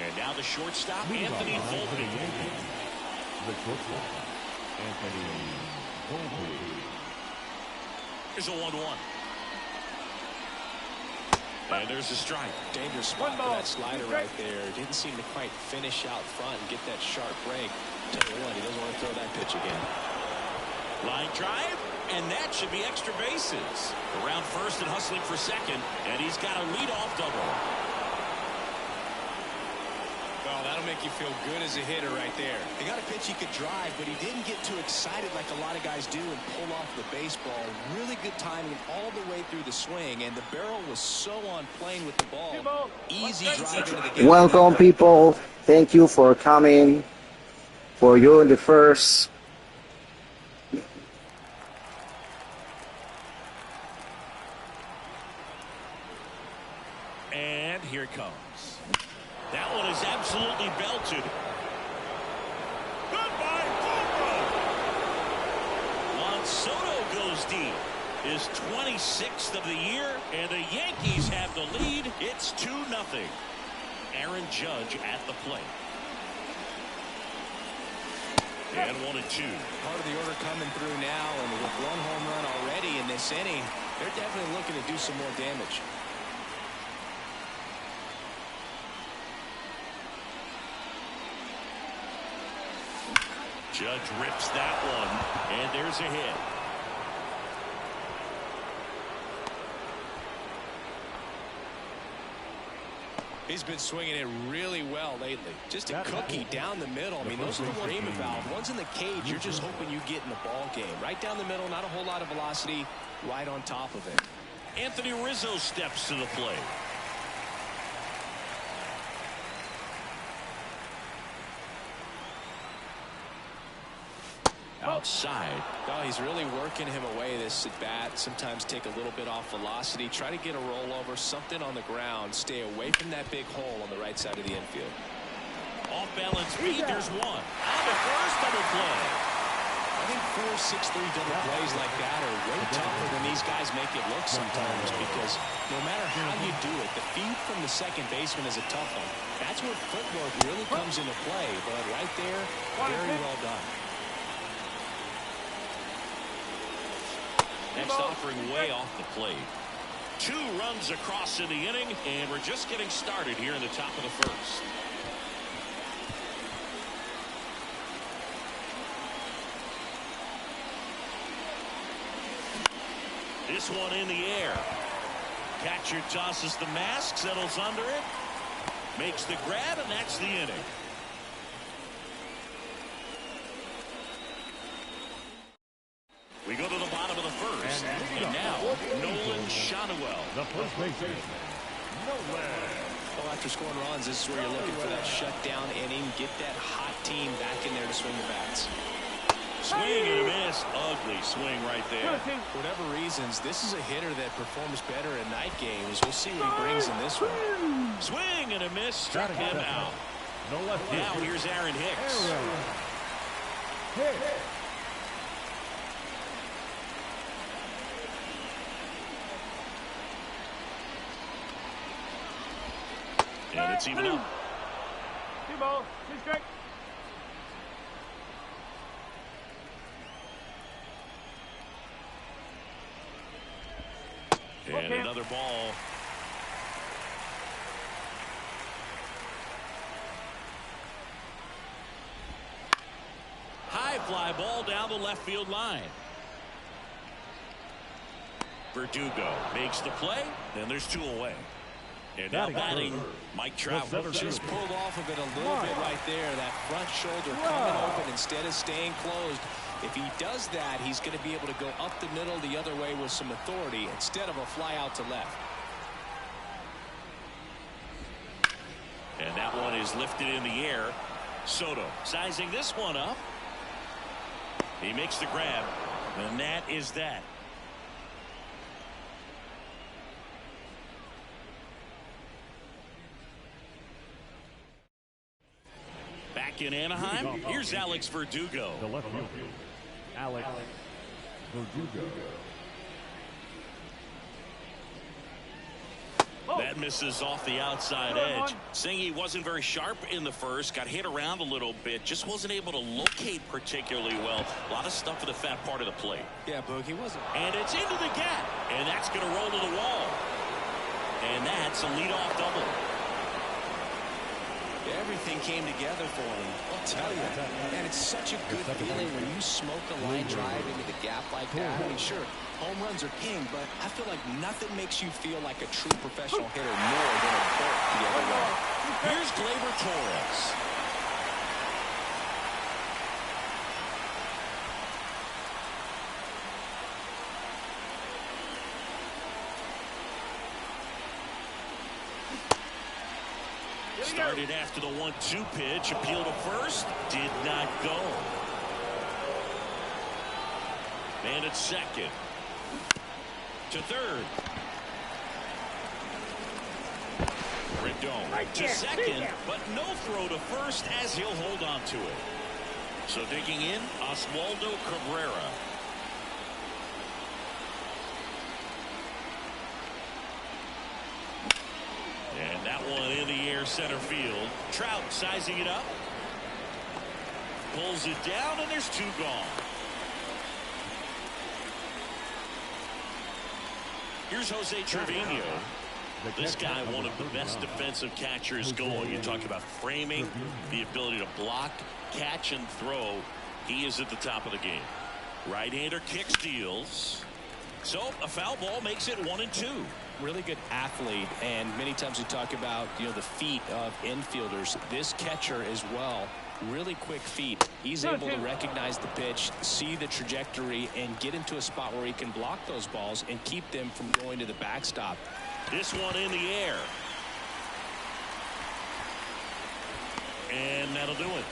And now the shortstop, Anthony Volpe. The shortstop, Anthony Volpe. Here's a 1-1. And there's a strike. Dangerous spot for that slider right there. Didn't seem to quite finish out front and get that sharp break. Tell you what, he doesn't want to throw that pitch again. Line drive, and that should be extra bases. Around first and hustling for second, and he's got a leadoff double. Well, that'll make you feel good as a hitter right there. He got a pitch he could drive, but he didn't get too excited like a lot of guys do and pull off the baseball. Really good timing all the way through the swing, and the barrel was so on plane with the ball. Easy drive into the game. Welcome, people. Thank you for coming. For you in the first. And here it comes. That one is absolutely belted. Goodbye, Juan Soto goes deep. His 26th of the year, and the Yankees have the lead. It's 2-0. Aaron Judge at the plate. And 1-2. Part of the order coming through now, and with one home run already in this inning, they're definitely looking to do some more damage. Judge rips that one, and there's a hit. He's been swinging it really well lately. Just a cookie down the middle. I mean, those are the ones you dream about. One's in the cage, you're just hoping you get in the ball game. Right down the middle, not a whole lot of velocity, right on top of it. Anthony Rizzo steps to the plate. Outside. Oh, he's really working him away this at bat. Sometimes take a little bit off velocity. Try to get a rollover, something on the ground. Stay away from that big hole on the right side of the infield. Off balance speed, there's one. On the first double play. I think 4-6-3 double plays like that are way tougher than these guys make it look sometimes, because no matter how you do it, the feed from the second baseman is a tough one. That's where footwork really comes into play. But right there, very well done. Next offering way off the plate. 2 runs across in the inning, and we're just getting started here in the top of the first. This one in the air. Catcher tosses the mask, settles under it, makes the grab, and that's the inning. We go to the bottom of the first. And now, Nolan Shotwell. The first baseman, Nolan. Well, after scoring runs, this is where you're looking for that shutdown inning. Get that hot team back in there to swing the bats. Swing and a miss. Ugly swing right there. For whatever reasons, this is a hitter that performs better in night games. We'll see what he brings in this one. Swing and a miss. Struck him out. Now here's Aaron Hicks. And it's even up. 2 balls, 2 strikes. And another ball. High fly ball down the left field line. Verdugo makes the play, and there's 2 away. And now batting, Mike Trout. Just pulled off of it a little bit right there. That front shoulder coming open instead of staying closed. If he does that, he's going to be able to go up the middle the other way with some authority instead of a fly out to left. And that one is lifted in the air. Soto sizing this one up. He makes the grab, and that is that. Back in Anaheim, here's Alex Verdugo. The left fielder, Alex Verdugo. That misses off the outside edge. Saying he wasn't very sharp in the first, got hit around a little bit, just wasn't able to locate particularly well. A lot of stuff in the fat part of the plate. Yeah, Boog, he wasn't. And it's into the gap, and that's going to roll to the wall. And that's a leadoff double. Everything came together for him. I'll tell you, man, it's such a good feeling when you smoke a line drive into the gap like that. I mean, sure, home runs are king, but I feel like nothing makes you feel like a true professional hitter more than a bolt the other way. Here's Gleyber Torres. Started after the 1-2 pitch, appeal to first, did not go. Man at second. To third. Rendon to second, but no throw to first as he'll hold on to it. So digging in, Oswaldo Cabrera. And that one in the air center field. Trout sizing it up. Pulls it down, and there's two gone. Here's Jose Trevino. This guy, one of the best defensive catchers going. You talk about framing, the ability to block, catch, and throw. He is at the top of the game. Right-hander kick steals. So a foul ball makes it 1-2. Really good athlete, and many times we talk about, you know, the feet of infielders. This catcher as well, really quick feet. He's able to recognize the pitch, see the trajectory, and get into a spot where he can block those balls and keep them from going to the backstop. This one in the air. And that'll do it.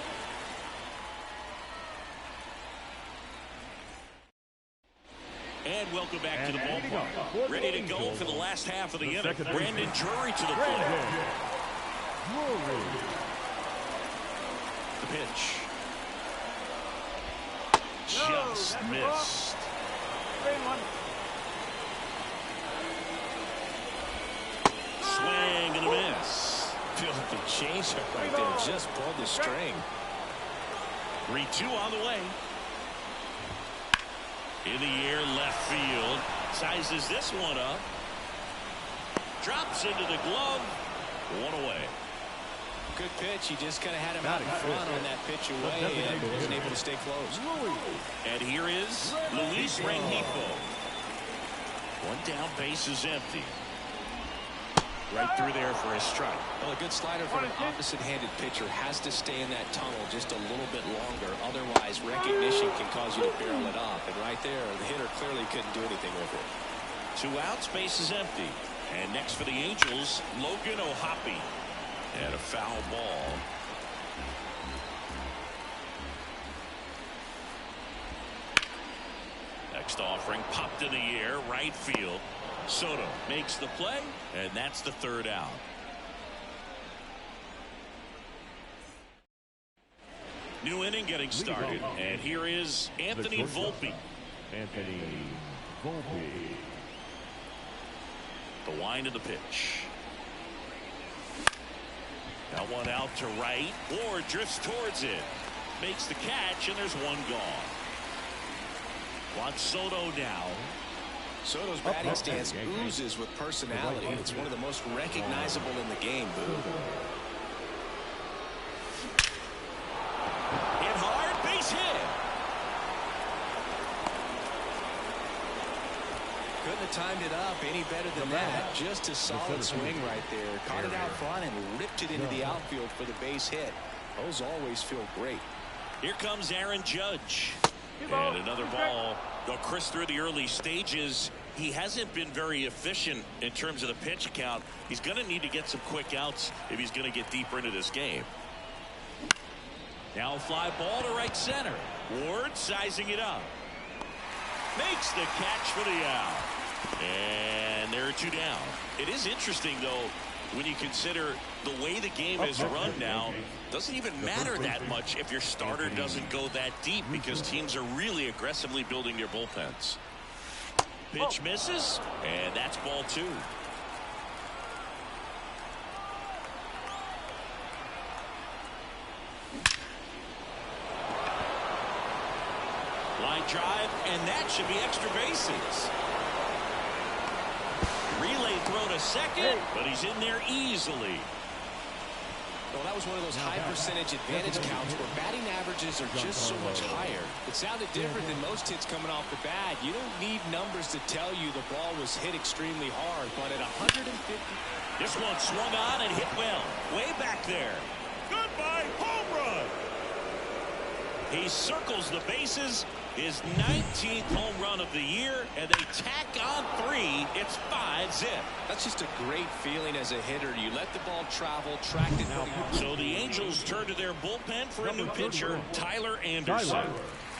And welcome back to the ballpark. Ready to go for the last half of the inning. Brandon Drury to the plate. The pitch. Just missed. Swing and a miss. Feel the changeup right there. Just pulled the string. 3-2 on the way. In the air, left field. Sizes this one up. Drops into the glove. One away. Good pitch. He just kind of had him out in front on that pitch away and wasn't able to stay close. And here is Luis Rengifo. One down, base is empty. Right through there for a strike. Well, a good slider from an opposite-handed pitcher has to stay in that tunnel just a little bit longer. Otherwise, recognition can cause you to barrel it off. And right there, the hitter clearly couldn't do anything with it. 2 outs, base is empty. And next for the Angels, Logan O'Hoppe. And a foul ball. Next offering, popped in the air, right field. Soto makes the play, and that's the 3rd out. New inning getting started, and here is Anthony Volpe. Anthony Volpe. The wind of the pitch. That one out to right. Ward drifts towards it. Makes the catch, and there's one gone. Wants Soto now. Soto's batting stance oozes with personality. It's one of the most recognizable in the game, Boo. Hit hard, base hit. Couldn't have timed it up any better than that. Just a solid swing right there. Caught it out front and ripped it into the outfield for the base hit. Those always feel great. Here comes Aaron Judge. And another ball. Though Chris, through the early stages, he hasn't been very efficient in terms of the pitch count. He's going to need to get some quick outs if he's going to get deeper into this game. Now a fly ball to right center. Ward sizing it up. Makes the catch for the out. And there are 2 down. It is interesting, though, when you consider the way the game is run now. Doesn't even matter that much if your starter doesn't go that deep, because teams are really aggressively building their bullpens. Pitch misses, and that's ball 2. line drive, and that should be extra bases. Relay throw to second, but he's in there easily. Well, that was one of those high percentage advantage counts where batting averages are just so much higher. It sounded different than most hits coming off the bat. You don't need numbers to tell you the ball was hit extremely hard, but at 150. This one swung on and hit well. Way back there. Goodbye, home run. He circles the bases. His 19th home run of the year, and they tack on 3. It's 5-zip. That's just a great feeling as a hitter. You let the ball travel, track it out. So the Angels turn to their bullpen for a new pitcher, Tyler Anderson.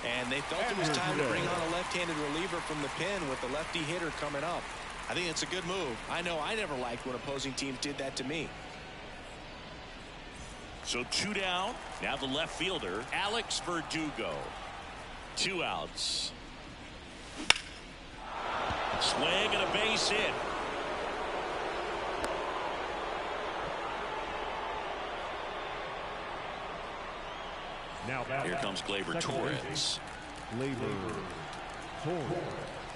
And they felt it was time to bring on a left-handed reliever from the pen with the lefty hitter coming up. I think it's a good move. I know I never liked when opposing teams did that to me. So 2 down. Now the left fielder, Alex Verdugo. 2 outs. Swing and a base hit. Now here comes Gleyber Torres. Gleyber Torres.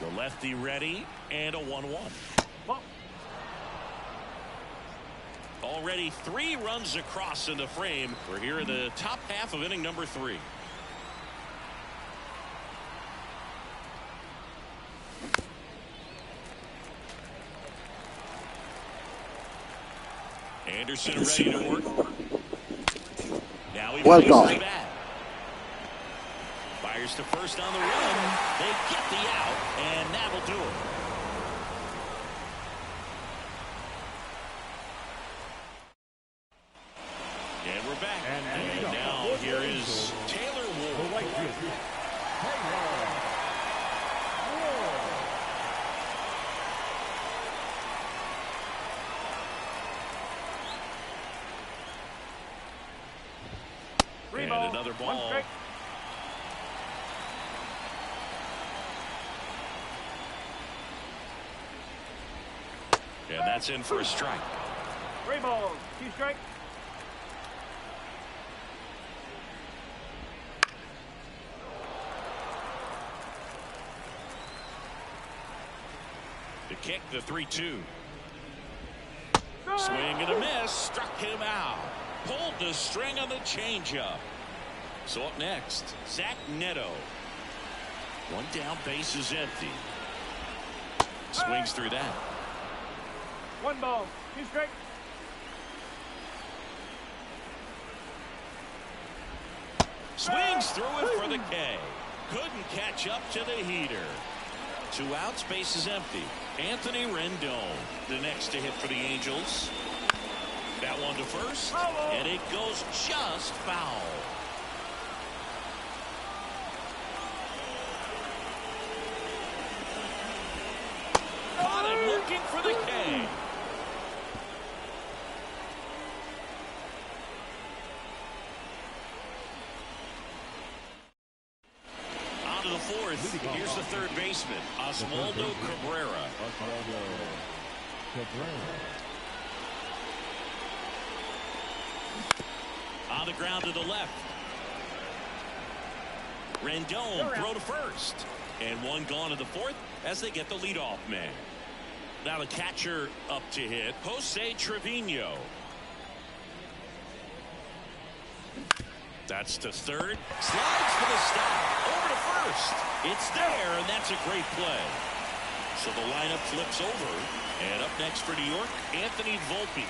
The lefty ready, and a 1-1. Already 3 runs across in the frame. We're here in the top half of inning number 3. Anderson ready to work. Now he Welcome. faces the bat. Fires to first on the run. They get the out, and that'll do it. And we're back. And now here is Taylor Ward. And another ball. And that's in for a strike. 3 balls, 2 strikes. To kick the 3-2. Swing and a miss. Struck him out. Pulled the string on the changeup. So up next, Zach Neto. 1 down, base is empty. Swings through that. 1 ball, 2 strikes. Swings through it for the K. Couldn't catch up to the heater. 2 outs, base is empty. Anthony Rendon, the next to hit for the Angels. That one to first, and it goes just foul. Caught him looking for the K. On to the 4th. Here's the third baseman, Oswaldo Cabrera. On the ground to the left. Rendon throw to first. And 1 gone to the 4th as they get the leadoff man. Now the catcher up to hit, Jose Trevino. That's to third. Slides for the stop. Over to first. It's there, and that's a great play. So the lineup flips over. And up next for New York, Anthony Volpe.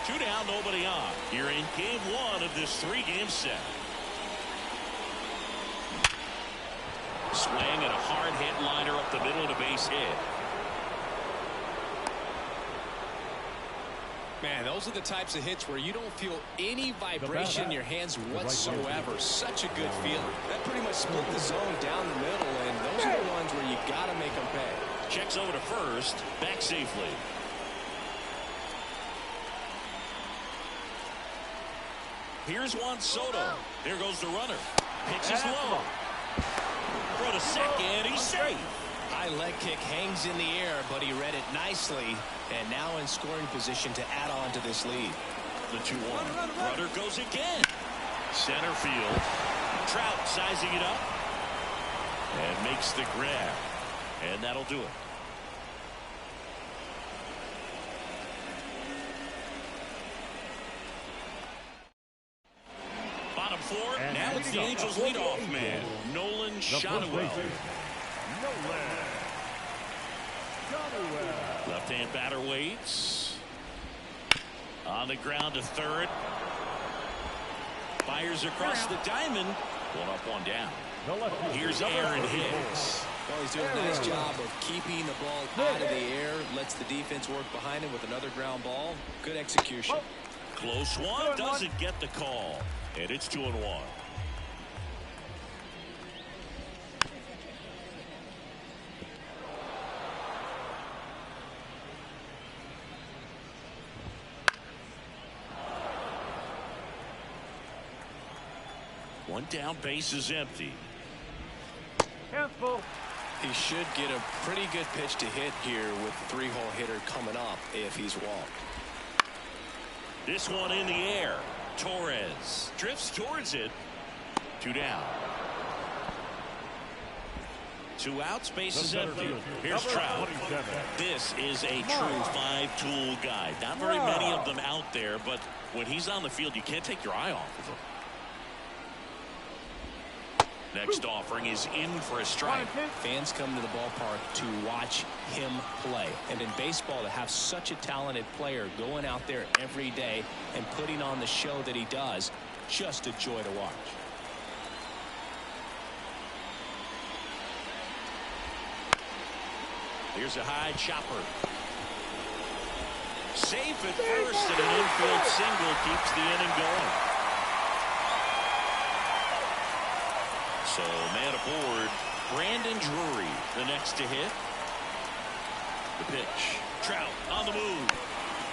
2 down, nobody on. Here in game 1 of this 3-game set. Swing and a hard hit liner up the middle of the base hit. Man, those are the types of hits where you don't feel any vibration in your hands whatsoever. Such a good feeling. That pretty much split the zone down the middle, and those are the ones where you got to make them pay. Checks over to first, back safely. Here's Juan Soto. There goes the runner. Pitches low. Throw to second. He's safe. High leg kick hangs in the air, but he read it nicely. And now in scoring position to add on to this lead. The 2-1. Runner goes again. Center field. Trout sizing it up. And makes the grab. And that'll do it. Bottom four. And now it's the Angels leadoff man, Nolan Shotwell. Left-hand batter waits. On the ground to third. Fires across the diamond. One up, one down. Here's Aaron Hicks. Well, he's doing a nice job of keeping the ball out of the air. Lets the defense work behind him with another ground ball. Good execution. Close one. Doesn't get the call. And it's 2-1. One down, base is empty. Handful. He should get a pretty good pitch to hit here with the three-hole hitter coming up if he's walked. This one in the air. Torres drifts towards it. 2 down. 2 outs, base is empty. Here's Trout. This is a true 5-tool guy. Not very many of them out there, but when he's on the field, you can't take your eye off of him. Next offering is in for a strike. Fans come to the ballpark to watch him play. And in baseball, to have such a talented player going out there every day and putting on the show that he does, just a joy to watch. Here's a high chopper. Safe at first, and an infield single keeps the inning going. So, man aboard, Brandon Drury, the next to hit. The pitch. Trout on the move.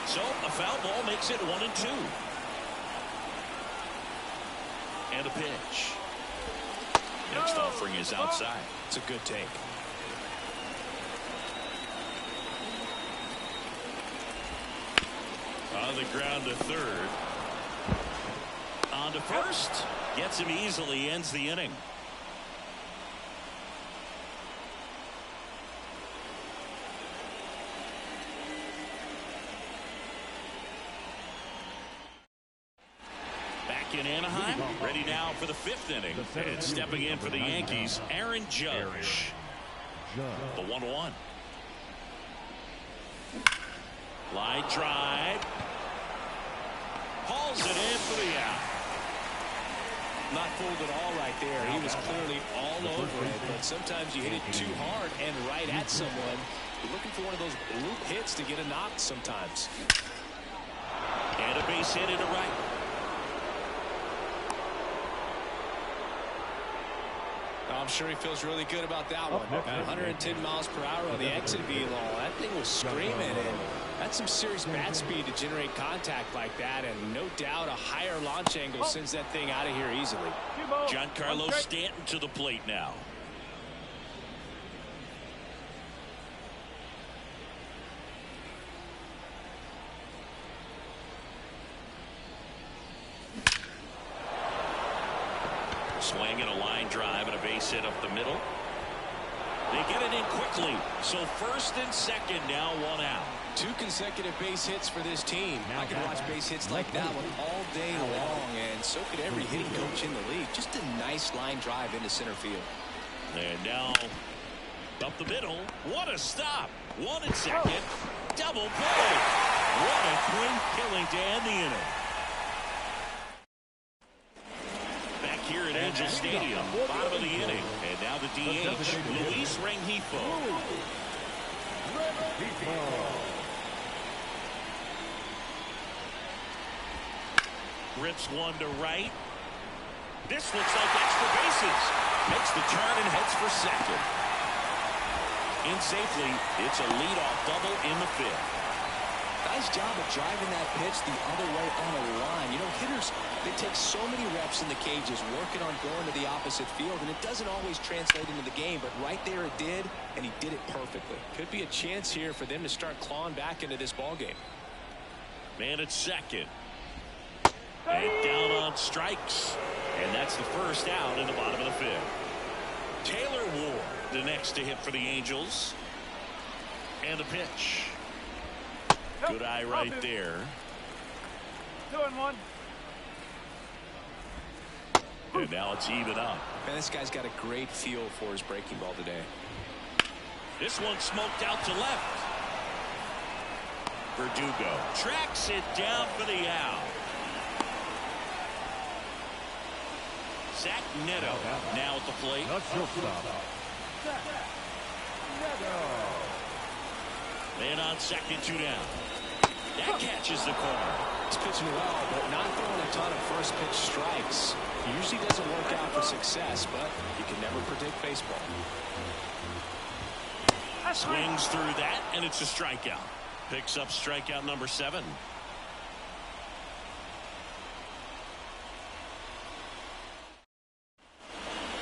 So, a foul ball makes it 1-2. And a pitch. Next offering is outside. It's a good take. On the ground to third. On to first. Gets him easily, ends the inning. In Anaheim, ready now for the 5th inning. And stepping in for the Yankees, Aaron Judge. The 1-1. Line drive. Hauls it in for the out. Not fooled at all right there. He was clearly all over it, but sometimes you hit it too hard and right at someone. You're looking for one of those bloop hits to get a knock sometimes. And a base hit into right. I'm sure he feels really good about that one. Got 110 miles per hour on the exit velo. That thing was screaming, and that's some serious bat speed to generate contact like that, and no doubt a higher launch angle sends that thing out of here easily. Giancarlo Stanton to the plate now. Swinging a line drive and a base hit up the middle. They get it in quickly. So first and second, now 1 out. 2 consecutive base hits for this team. I can watch base hits like that one all day long, and so could every hitting coach in the league. Just a nice line drive into center field. And now up the middle. What a stop. 1 and second. Double play. What a quick killing to end the inning. Here at Angel Stadium, bottom of the inning, and now the DH, Luis Rengifo. Rips one to right. This looks like extra bases. Makes the turn and heads for second. In safely, it's a leadoff double in the 5th. Nice job of driving that pitch the other way on the line. You know, hitters, they take so many reps in the cages working on going to the opposite field, and it doesn't always translate into the game, but right there it did, and he did it perfectly. Could be a chance here for them to start clawing back into this ball game. Man at second. And down on strikes. And that's the first out in the bottom of the 5th. Taylor Ward, the next to hit for the Angels. And the pitch. Good eye right there. 2-1. And now it's even up. Man, this guy's got a great feel for his breaking ball today. This one smoked out to left. Verdugo tracks it down for the out. Zach Neto now at the plate. The shortstop. Zach Neto. Man on second, 2 down. That catches the corner. He's pitching well, but not throwing a ton of first pitch strikes. He usually doesn't work out for success, but you can never predict baseball. Swings through that, and it's a strikeout. Picks up strikeout number 7.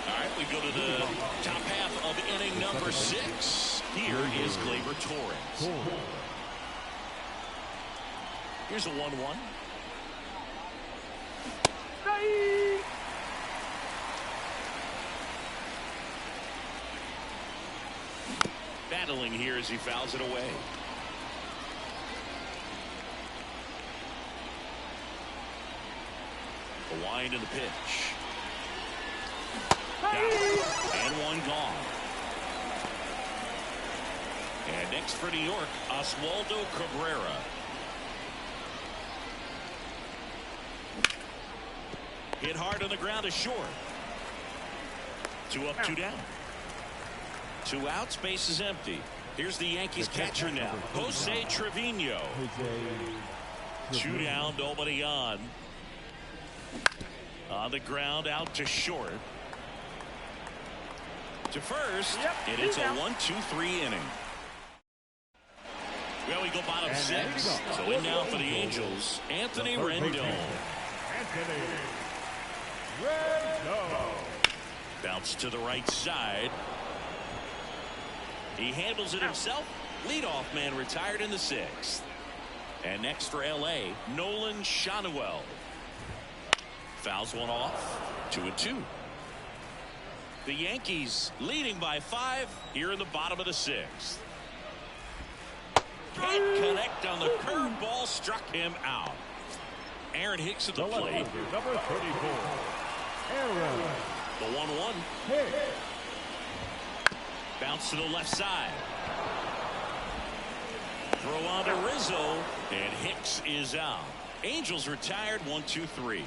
All right, we go to the top half of inning number 6. Here is Gleyber Torres. Here's a 1-1. Battling here as he fouls it away. The wind and the pitch. And one gone. And next for New York, Oswaldo Cabrera. Hit hard on the ground to short. 2 up, 2 down. 2 outs, base is empty. Here's the Yankees catcher now, Jose Trevino. 2 down, nobody on. On the ground, out to short. To first, and it's a 1-2-3 inning. Well, we go bottom 6. So in now for the Angels, Anthony Rendon. Bounce to the right side. He handles it himself. Leadoff man retired in the 6th. And next for L.A., Nolan Shanuel. Fouls one off. 2-2. The Yankees leading by 5 here in the bottom of the 6th. Can't connect on the curveball, struck him out. Aaron Hicks at the plate. Number 34. Aaron. The 1-1. Bounce to the left side. Throw on to Rizzo, and Hicks is out. Angels retired, 1-2-3.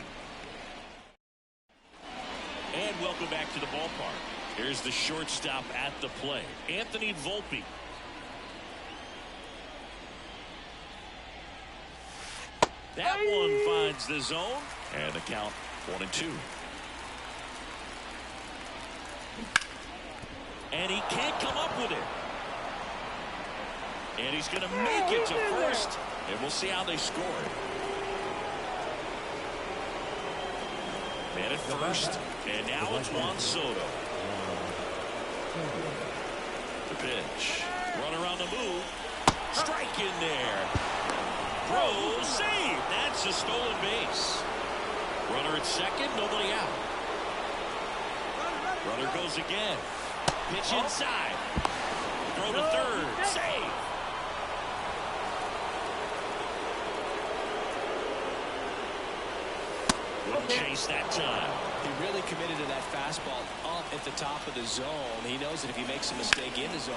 And welcome back to the ballpark. Here's the shortstop at the plate, Anthony Volpe. That one finds the zone, and the count 1-2. And he can't come up with it. And he's going to make it to first, and we'll see how they score it. Man at first, and now it's Juan Soto. The pitch. Runner on the move. Strike in there. Throw, save. That's a stolen base. Runner at second, nobody out. Runner goes again. Pitch inside. Throw to third. Save. Wouldn't chase that time. He really committed to that fastball up at the top of the zone. He knows that if he makes a mistake in the zone.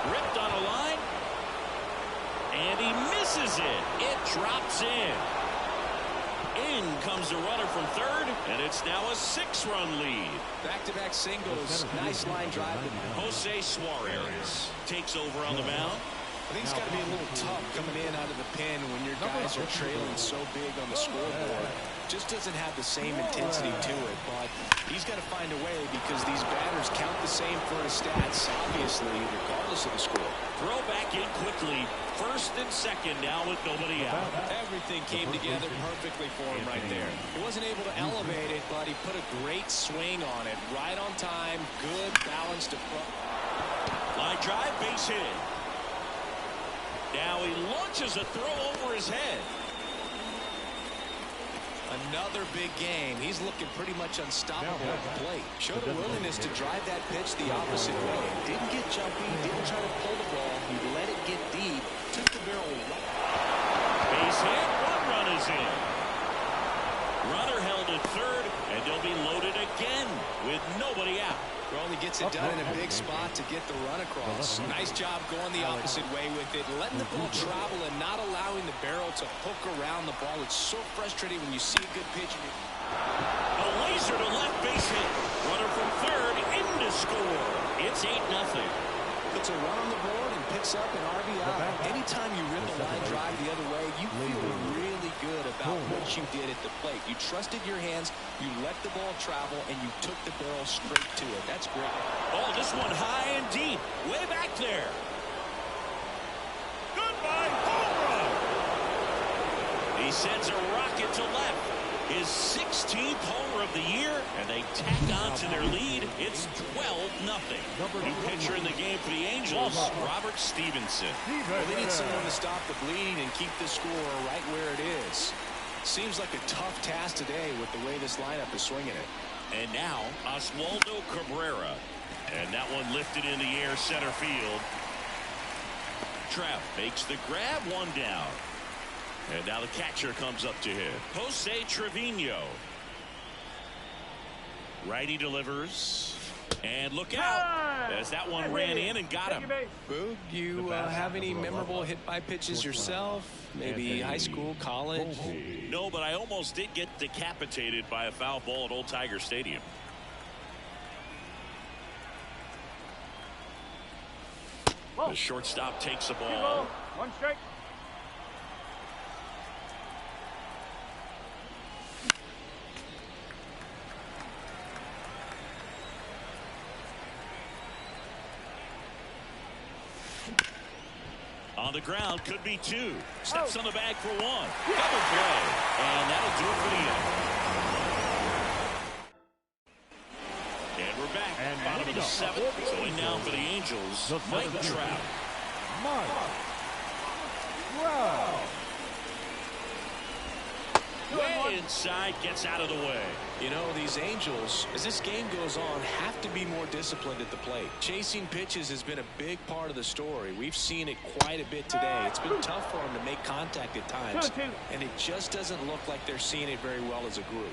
Ripped on a line. And he misses it. It drops in. In comes the runner from third, and it's now a 6-run lead. Back-to-back singles. Nice line drive. Jose Suarez takes over on the mound. I think it's got to be a little tough coming in out of the pen when your guys are trailing so big on the scoreboard. Just doesn't have the same intensity to it, but he's got to find a way because these batters count the same for his stats, obviously, regardless of the score. Throw back in quickly. First and second now with nobody out. Everything came together perfectly for him right there. He wasn't able to elevate it, but he put a great swing on it. Right on time, good balanced approach. Line drive, base hit. Now he launches a throw over his head. Another big game. He's looking pretty much unstoppable at the plate. Showed a willingness to drive that pitch the opposite way. Didn't get jumpy, didn't try to pull the ball. He let it get deep, took the barrel right. Base hit, 1 run is in. Runner held at third, and they'll be loaded again with nobody out. Only gets it done in a big spot to get the run across. Nice job going the opposite way with it, letting the ball travel and not allowing the barrel to hook around the ball. It's so frustrating when you see a good pitch. A laser to left base hit. Runner from third in to score. It's 8-0. Puts a run on the board and picks up an RBI. Anytime you rip a line drive the other way, you feel really good about what you did at the plate. You trusted your hands, you let the ball travel, and you took the barrel straight to it. That's great. Oh, this one high and deep. Way back there. Goodbye, home run. He sends a rocket to left. His 16th homer of the year, and they tack on to their lead. It's 12-0. New pitcher in the game for the Angels, Robert Stevenson. Well, they need someone to stop the bleeding and keep the score right where it is. Seems like a tough task today with the way this lineup is swinging it. And now, Oswaldo Cabrera. And that one lifted in the air center field. Trout makes the grab, 1 down. And now the catcher comes up to him. Jose Trevino. Righty delivers. And look out. As that one ran in and got him. Boog, you have any memorable hit-by pitches yourself? Maybe high school, college? No, but I almost did get decapitated by a foul ball at Old Tiger Stadium. The shortstop takes the ball. 1 strike. On the ground, could be 2. Steps on the bag for 1. Double play. And that'll do it for the inning. And we're back. Bottom of the 7th. Going down for the Angels, Mike Trout. Way inside, gets out of the way. You know, these Angels, as this game goes on, have to be more disciplined at the plate. Chasing pitches has been a big part of the story. We've seen it quite a bit today. It's been tough for them to make contact at times, and it just doesn't look like they're seeing it very well as a group.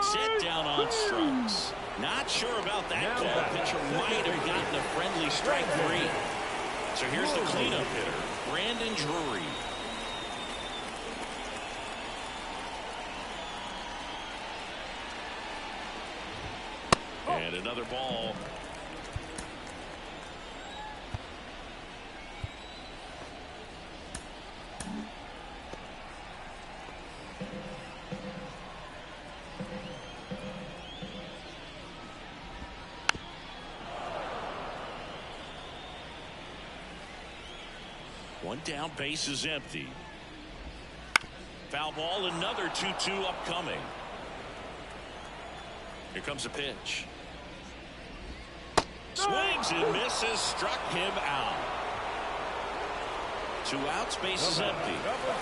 Set down on strikes. Not sure about that call. Pitcher might have gotten a friendly strike 3. So here's the cleanup hitter, Brandon Drury. And another ball. One down, base is empty. Foul ball, another 2-2 upcoming. Here comes a pitch. Swings and misses, struck him out. 2 outs, base is empty.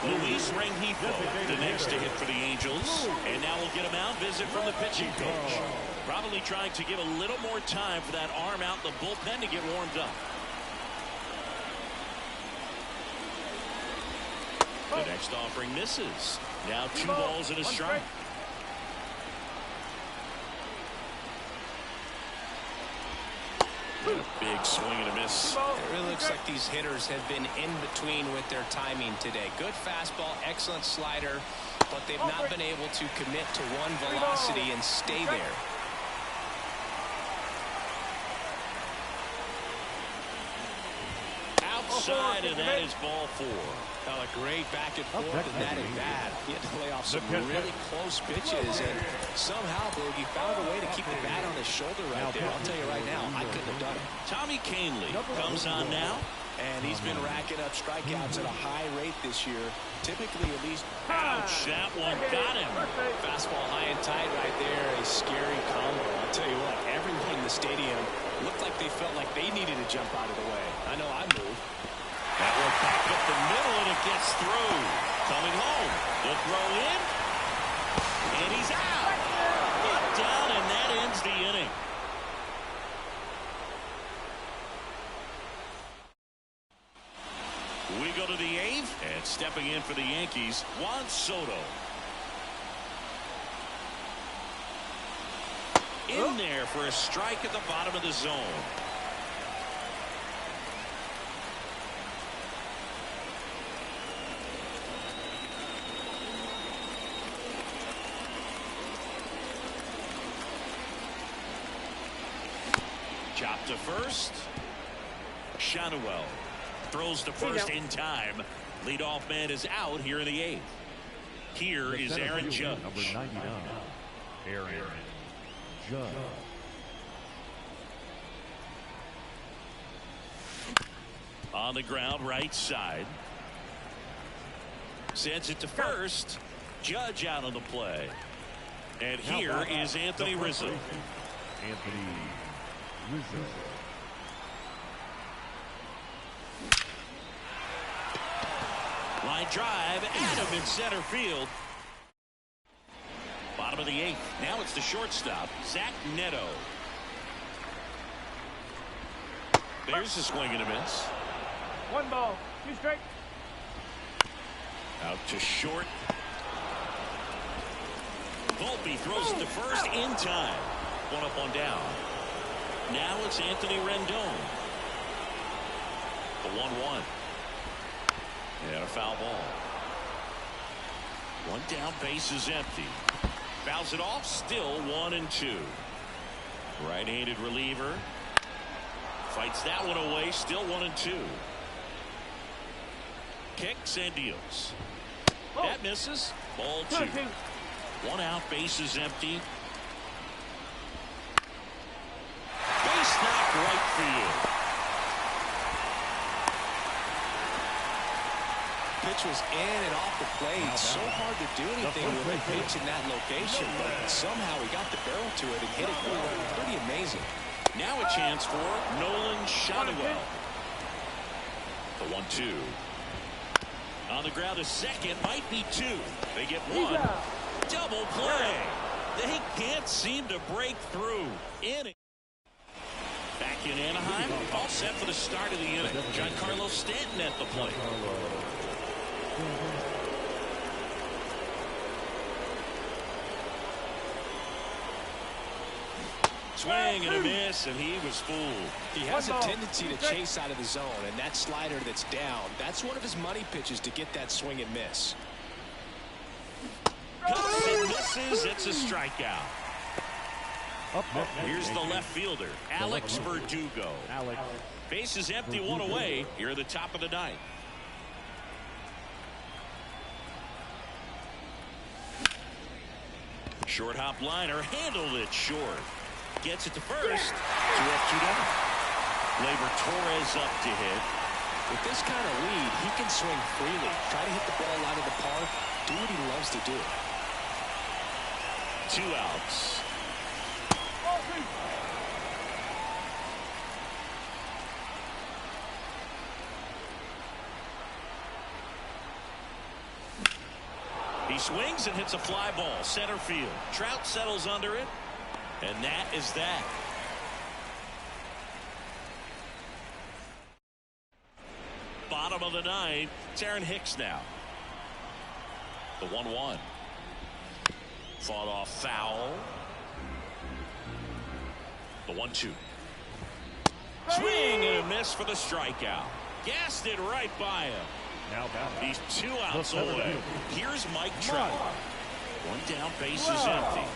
Luis Rengifo, the next to hit for the Angels. And now we'll get a mound visit from the pitching coach. Probably trying to give a little more time for that arm out in the bullpen to get warmed up. The next offering misses. Now 2 balls and a strike. Big swing and a miss. It really looks like these hitters have been in between with their timing today. Good fastball, excellent slider, but they've not been able to commit to one velocity and stay there. Outside, and that is ball 4. Well, a great back and forth, and that at bat. He had to lay off some really close pitches, and somehow, Boogie found a way to keep the bat on his shoulder right there. I'll tell you right now, I couldn't have done it. Tommy Kahnle comes on now. And he's been racking up strikeouts at a high rate this year. Typically, at least. Ouch, that one got him. Fastball high and tight right there. A scary combo. I'll tell you what, everyone in the stadium looked like they felt like they needed to jump out of the way. I know I moved. That one back up the middle, and it gets through. Coming home. The throw in. And he's out. Put down, and that ends the inning. We go to the eighth, and stepping in for the Yankees, Juan Soto. In there for a strike at the bottom of the zone. Chop to first. Shanuel throws to first in time. Leadoff man is out here in the eighth. Here is Aaron Judge. Number 99, Aaron Judge. On the ground, right side. Sends it to first. Judge out on the play. And here is Anthony Rizzo. Anthony Rizzo. Line drive, Adam in center field. Bottom of the eighth. Now it's the shortstop, Zach Neto. There's a swing and a miss. 1 ball, 2 strikes. Out to short. Volpe throws it to first in time. 1 up, 1 down. Now it's Anthony Rendon. The 1-1. And a foul ball. 1 down, base is empty. Fouls it off, still 1-2. Right-handed reliever. Fights that one away, still 1-2. Kicks and deals. That misses. Ball 2. 1 out, base is empty. Base knock right field. Pitch was in and off the plate. So hard to do anything with a pitch in that location, but somehow he got the barrel to it and hit it pretty amazing. Now a chance for Nolan Shanuel. The 1-2. On the ground, a second, might be 2. They get 1. Double play. They can't seem to break through. Inning. Back in Anaheim, all set for the start of the inning. Giancarlo Stanton at the plate. Swing and a miss, and he was fooled. He has a tendency to chase out of the zone, and that slider that's down, that's one of his money pitches to get that swing and miss. Cuts and misses. It's a strikeout. Here's the left fielder, Alex Verdugo. Base is empty, 1 away. Here at the top of the 9th. Short hop liner, handled it short. Gets it to first. 2 up, 2 down. Gleyber Torres up to hit. With this kind of lead, he can swing freely. Try to hit the ball out of the park. Do what he loves to do. 2 outs. He swings and hits a fly ball, center field. Trout settles under it, and that is that. Bottom of the 9th, it's Aaron Hicks now. The 1-1. Fought off foul. The 1-2. Swing and a miss for the strikeout. Gassed it right by him. Now he's 2 outs away. Here's Mike Trout. 1 down, base is empty.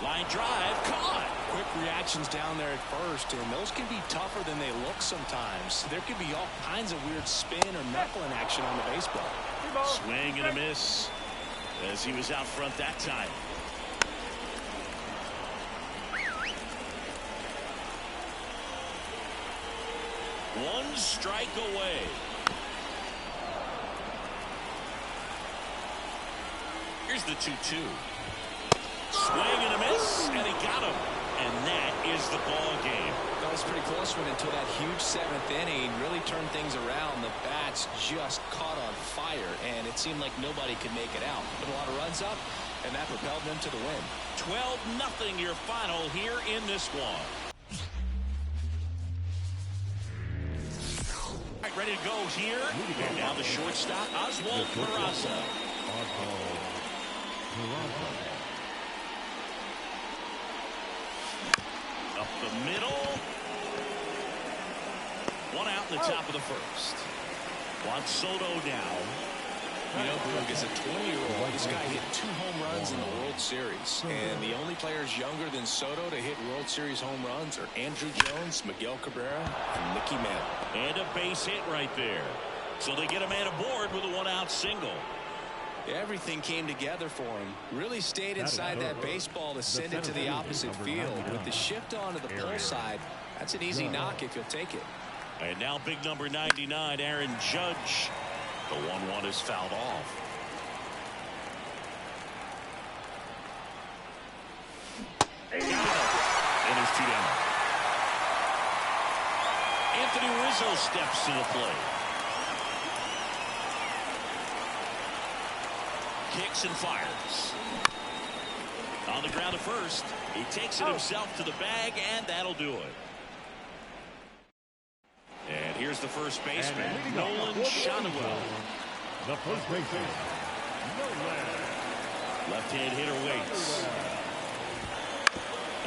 Line drive, caught. Quick reactions down there at first, and those can be tougher than they look sometimes. There could be all kinds of weird spin or knuckling action on the baseball. Swing and a miss as he was out front that time. One strike away. Here's the 2-2. Swing and a miss, and he got him. And that is the ball game. That was a pretty close one until that huge seventh inning really turned things around. The bats just caught on fire, and it seemed like nobody could make it out. Put a lot of runs up, and that propelled them to the win. 12-0 your final here in this one. All right, ready to go here. And now the shortstop, Oswald Peraza. Up the middle. One out in the top of the first. Juan Soto now. You know, Boog, as a 20-year-old, this guy hit 2 home runs in the World Series. And the only players younger than Soto to hit World Series home runs are Andrew Jones, Miguel Cabrera, and Mickey Mantle. And a base hit right there. So they get a man aboard with a 1-out single. Everything came together for him. Really stayed inside that baseball to send it to the opposite field. With the shift onto the pull side, that's an easy knock if you'll take it. And now big number 99, Aaron Judge. The 1-1 is fouled off. And it's 2 down. Anthony Rizzo steps to the plate. Kicks and fires. On the ground at first. He takes it himself to the bag, and that'll do it. And here's the first baseman, Nolan Shotwell. The first baseman, Left-hand hitter waits.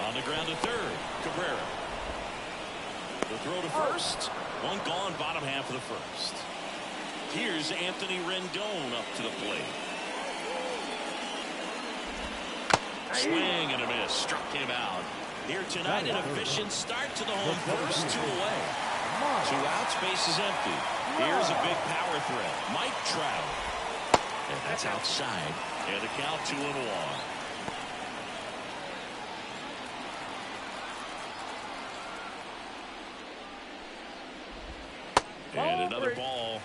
On the ground to third, Cabrera. The throw to first. One gone, bottom half of the first. Here's Anthony Rendon up to the plate. Swing and a miss. Struck him out. Here tonight, an efficient start to the home first. 2 away. 2 outs, base is empty. Here's a big power threat. Mike Trout. And that's outside. And the count 2-1. And another ball.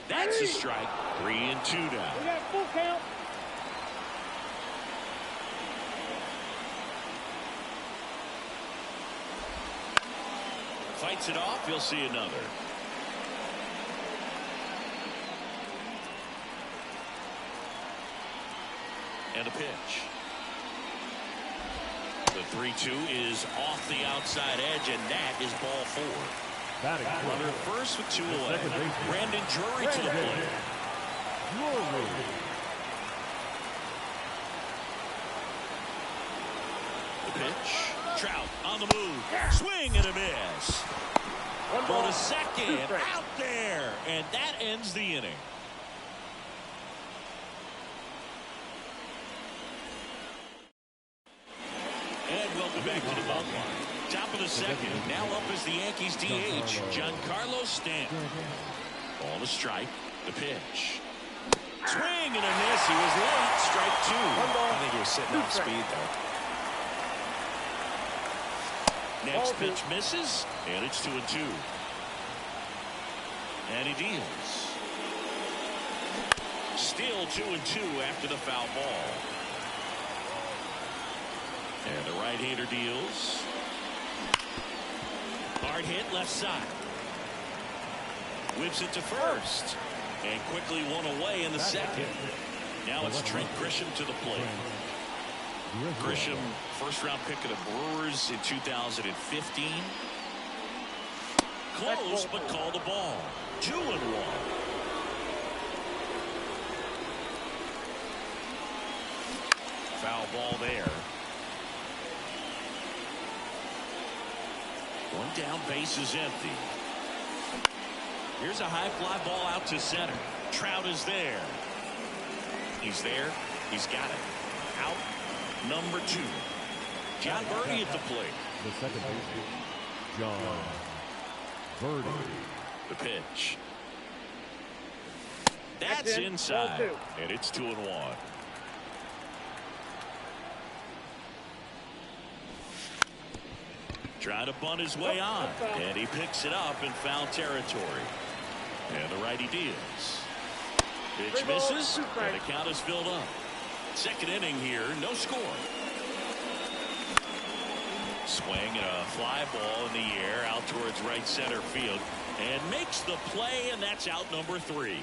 That's a strike. 3-2 now. We got full count. Fights it off. You'll see another. And a pitch. The 3-2 is off the outside edge, and that is ball 4. Runner first with 2 away. Brandon Drury to the plate. The pitch. Trout on the move. Swing and a miss. Go to second. Out there. And that ends the inning. And welcome back to the ballpark. Top of the second. Now up is the Yankees DH, Giancarlo Stanton. Ball to strike. The pitch. Swing and a miss. He was late. Strike 2. I think he was sitting off speed, though. Next pitch misses, and it's 2-2. And he deals. Still 2-2 after the foul ball. And the right-hander deals. Hard hit left side. Whips it to first. And quickly 1 away in the second. Now it's Trent Grisham to the plate. Grisham, first-round pick of the Brewers in 2015. Close, but called the ball. 2-1. Foul ball there. One down, base is empty. Here's a high fly ball out to center. Trout is there. He's there. He's got it. Out. Number 2. John Birdie at the plate. The second baseman, John Birdie. The pitch. That's inside. And it's 2-1. Trying to bunt his way on. And he picks it up in foul territory. And the righty deals. Pitch misses. And the count is filled up. Second inning here, no score. Swing and a fly ball in the air out towards right center field, and makes the play, and that's out number 3.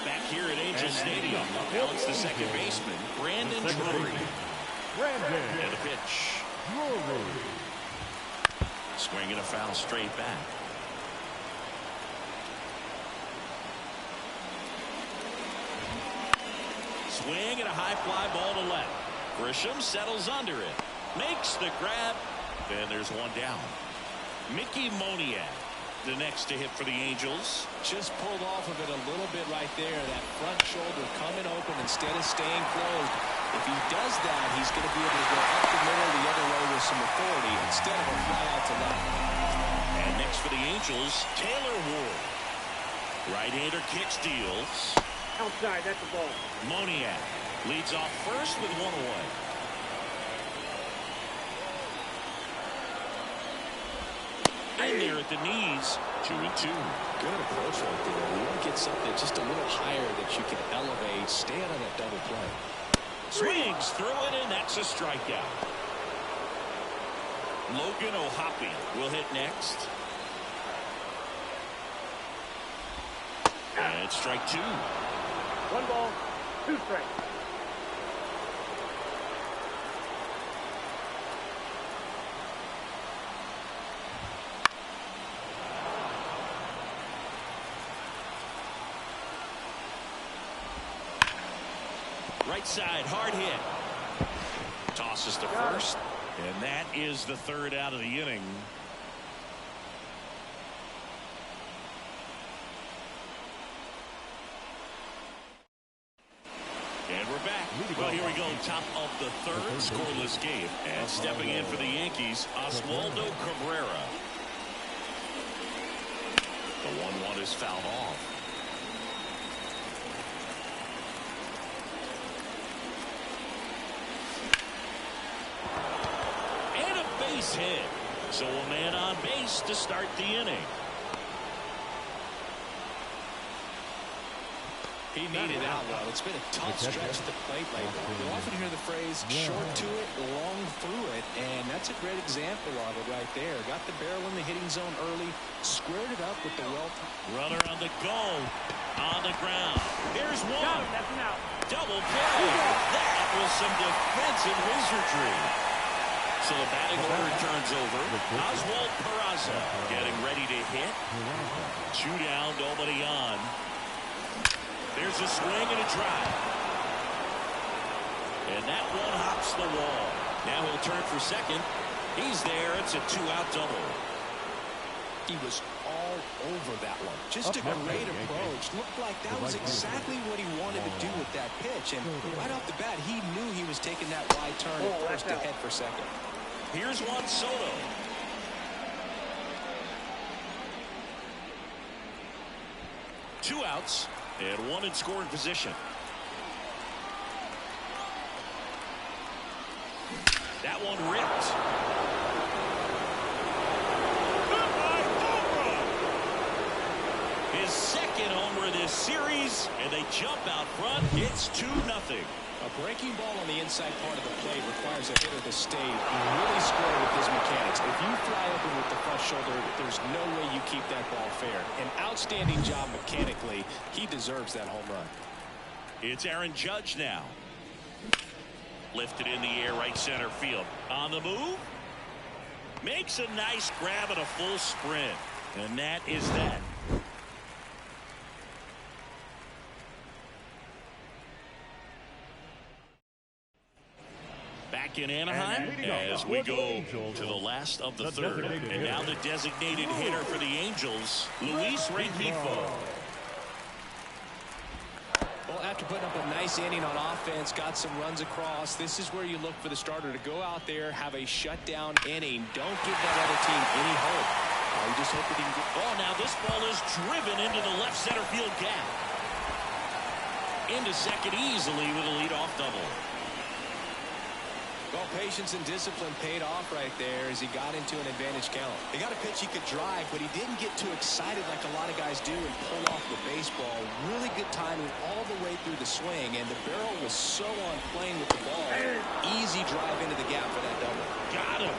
Back here at Angel Stadium, now it's the second baseman, Brandon Drury. And the pitch. Swing and a foul straight back. Swing and a high fly ball to left. Grisham settles under it. Makes the grab. And there's one down. Mickey Moniak, the next to hit for the Angels. Just pulled off of it a little bit right there. That front shoulder coming open instead of staying closed. If he does that, he's going to be able to go up the middle the other way with some authority instead of a fly out to left. And next for the Angels, Taylor Ward. Right-hander kick steals. Outside, that's the ball. Moniak leads off first with one away. In there at the knees, 2-2. Good approach right there. You want to get something just a little higher that you can elevate. Stay out of that double play. Swings through it, and that's a strikeout. Logan O'Hoppe will hit next. And strike 2. 1 ball, 2 strikes. Right side, hard hit. Tosses to first, and that is the 3rd out of the inning. And we're back. Well, here we go. Top of the 3rd, scoreless game. And stepping in for the Yankees, Oswaldo Cabrera. The 1-1 is fouled off. And a base hit. So a man on base to start the inning. He needed that one. It's been a tough stretch at the plate lately. You often hear the phrase short to it, long through it, and that's a great example of it right there. Got the barrel in the hitting zone early, squared it up with the welt. Runner on the go, on the ground. Here's one. That's an out. Double play. That was some defensive wizardry. So the batting order turns over. Oswald Peraza getting ready to hit. 2 down, nobody on. There's a swing and a drive. And that one hops the wall. Now he'll turn for second. He's there. It's a 2-out double. He was all over that one. Just a great approach. Looked like that was exactly what he wanted to do with that pitch. And right off the bat, he knew he was taking that wide turn at first to head for second. Here's Juan Soto. Two outs and 1 in scoring position. That one ripped. His second homer this series, and they jump out front. It's 2-0. A breaking ball on the inside part of the plate requires a hitter to stay really square with his mechanics. If you fly open with the front shoulder, there's no way you keep that ball fair. An outstanding job mechanically. He deserves that home run. It's Aaron Judge now. Lifted in the air, right center field. On the move. Makes a nice grab and a full sprint. And that is that. Back in Anaheim as we go to the last of the 3rd. And now the designated hitter for the Angels, Luis Rengifo. Well, after putting up a nice inning on offense, got some runs across, this is where you look for the starter to go out there, have a shutdown inning. Don't give that other team any hope. You just hope that he can get... Oh, now this ball is driven into the left center field gap. Into second easily with a leadoff double. Well, patience and discipline paid off right there as he got into an advantage count. He got a pitch he could drive, but he didn't get too excited like a lot of guys do and pull off the baseball. Really good timing all the way through the swing, and the barrel was so on plane with the ball. Easy drive into the gap for that double. Got him.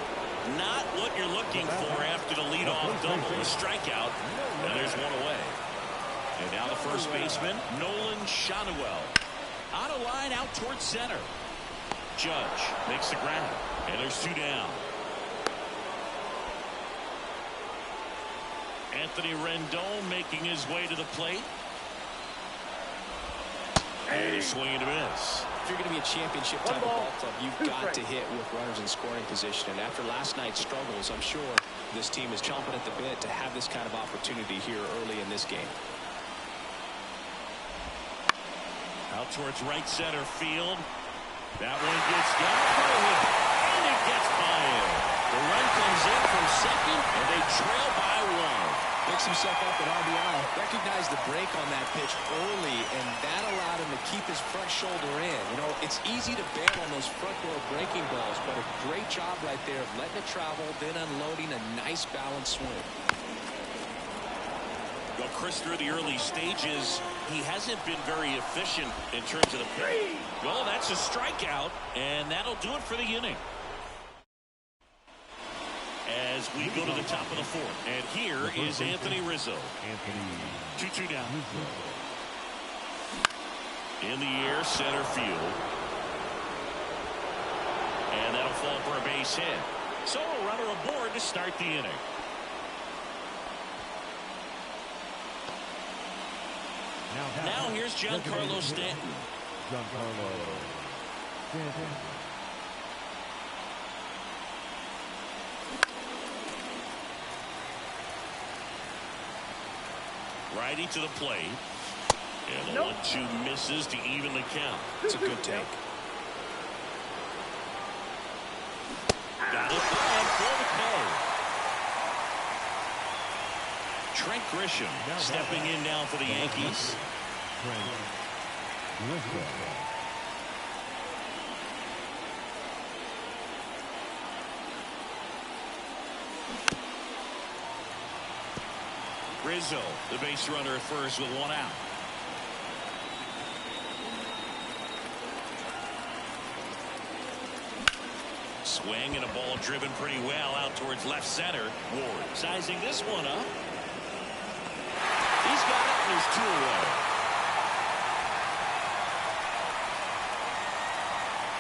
Not what you're looking for after the leadoff double. A strikeout, and there's one away. And now the first baseman, Nolan Shotwell. On a line out towards center. Judge makes the grab, and there's 2 down. Anthony Rendon making his way to the plate. And a swing and a miss. If you're going to be a championship type of ball club, you've got to hit with runners in scoring position. And after last night's struggles, I'm sure this team is chomping at the bit to have this kind of opportunity here early in this game. Out towards right center field. That one gets down for a hit, and it gets by him. The run comes in from second, and they trail by 1. Picks himself up at RBI. Recognized the break on that pitch early, and that allowed him to keep his front shoulder in. You know, it's easy to bail on those front door breaking balls, but a great job right there of letting it travel, then unloading a nice balanced swing. Well, Chris, through the early stages, he hasn't been very efficient in terms of the play. Well, that's a strikeout, and that'll do it for the inning. As we go to the top of the 4th, and here is Anthony Rizzo. 2-2 down. In the air, center field. And that'll fall for a base hit. So a runner aboard to start the inning. Now here's Giancarlo Stanton. Righty to the plate. And the 1-2 misses to even the count. It's a good take. Got it down for the play. Trent Grisham stepping in now for the Yankees. Rizzo, the base runner at first with 1 out. Swing and a ball driven pretty well out towards left center. Ward sizing this one up. He's got it, and there's 2 away.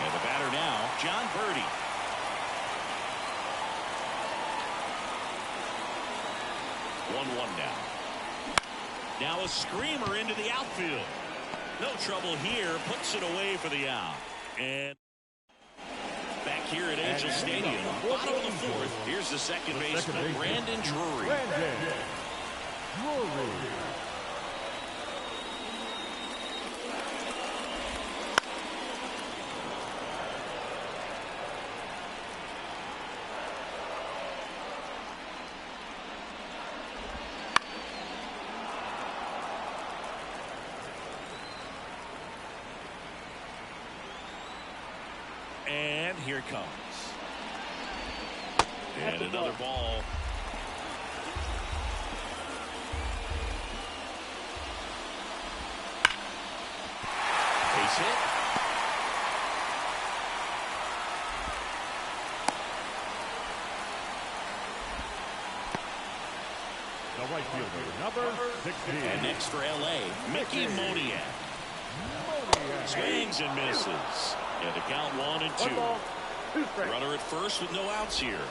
And the batter now, John Birdie. One now. Now a screamer into the outfield. No trouble here. Puts it away for the out. And back here at Angel Stadium, bottom of the 4th, here's the second baseman, Brandon Drury. And here it comes. And another ball. Base hit. The right fielder, number 16. And next for LA, Mickey Moniak. Swings and misses. And the count 1 and 2. 1 ball, 2 strikes. Runner at first with no outs here.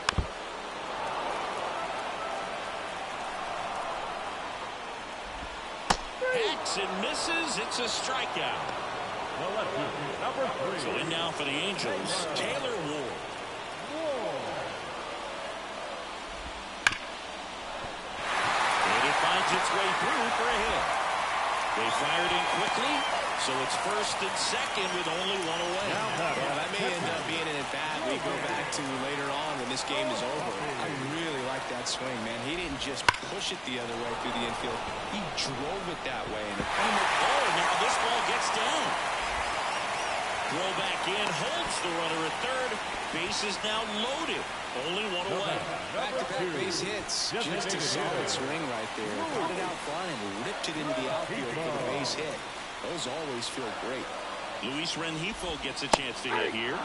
Hacks and misses. It's a strikeout. The left fielder, number 3. So in now for the Angels, Taylor Ward. And it finds its way through for a hit. They fired in quickly, so it's first and second with only 1 away. Yeah, that may end up being an at-bat we go back to later on when this game is over. I really like that swing, man. He didn't just push it the other way through the infield. He drove it that way. And Oh, now this ball gets down. Throw back in, holds the runner at third. Base is now loaded. Only one away. Back-to-back base hits. Just a solid swing right there. Got it out front and ripped it into the outfield for the base hit. Those always feel great. Luis Rengifo gets a chance to hit here.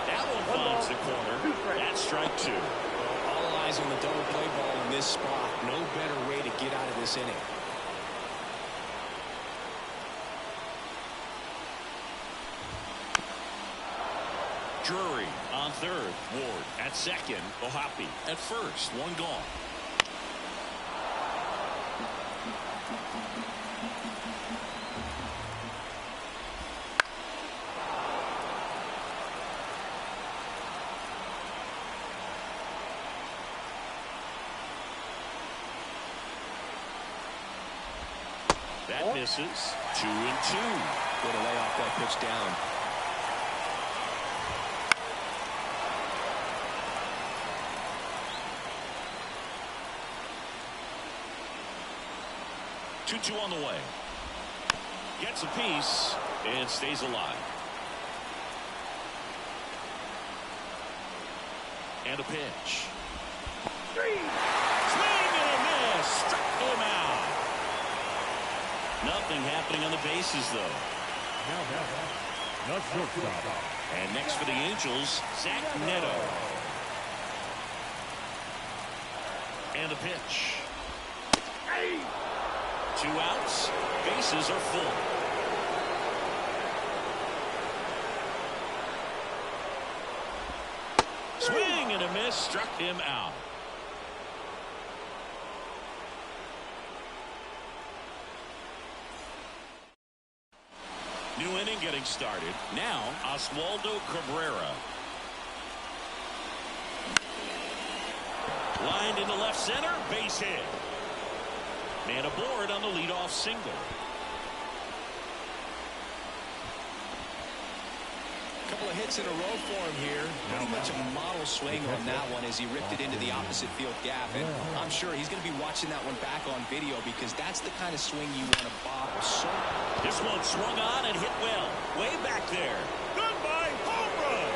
That one finds the corner. That's strike two. All eyes on the double play ball in this spot. No better way to get out of this inning. Drury on third. Ward at second. Ohapi at first. One gone. That misses. 2-2. Way to lay off that pitch down. Two on the way. Gets a piece and stays alive. And a pitch. Swing and a miss. Struck him out. Nothing happening on the bases, though. Now shortstop. And next for the Angels, Zach Neto. And a pitch. 2 outs. Bases are full. Swing and a miss. Struck him out. New inning getting started. Now Oswaldo Cabrera. Lined into left center. Base hit. Man aboard on the leadoff single. Couple of hits in a row for him here. Pretty much a model swing on that one as he ripped it into the opposite field gap. And I'm sure he's going to be watching that one back on video because that's the kind of swing you want to bottle. So this one swung on and hit well. Way back there. Goodbye, home run.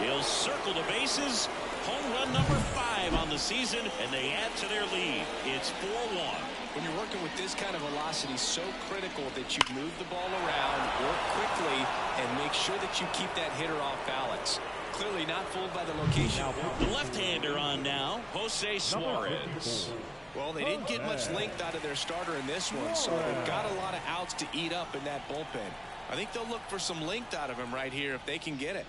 He'll circle the bases. Home run number 5 on the season, and they add to their lead. It's 4-1. When you're working with this kind of velocity, so critical that you move the ball around, work quickly, and make sure that you keep that hitter off balance. Clearly not fooled by the location. The left-hander on now, Jose Suarez. Well, they didn't get much length out of their starter in this one, so they've got a lot of outs to eat up in that bullpen. I think they'll look for some length out of him right here if they can get it.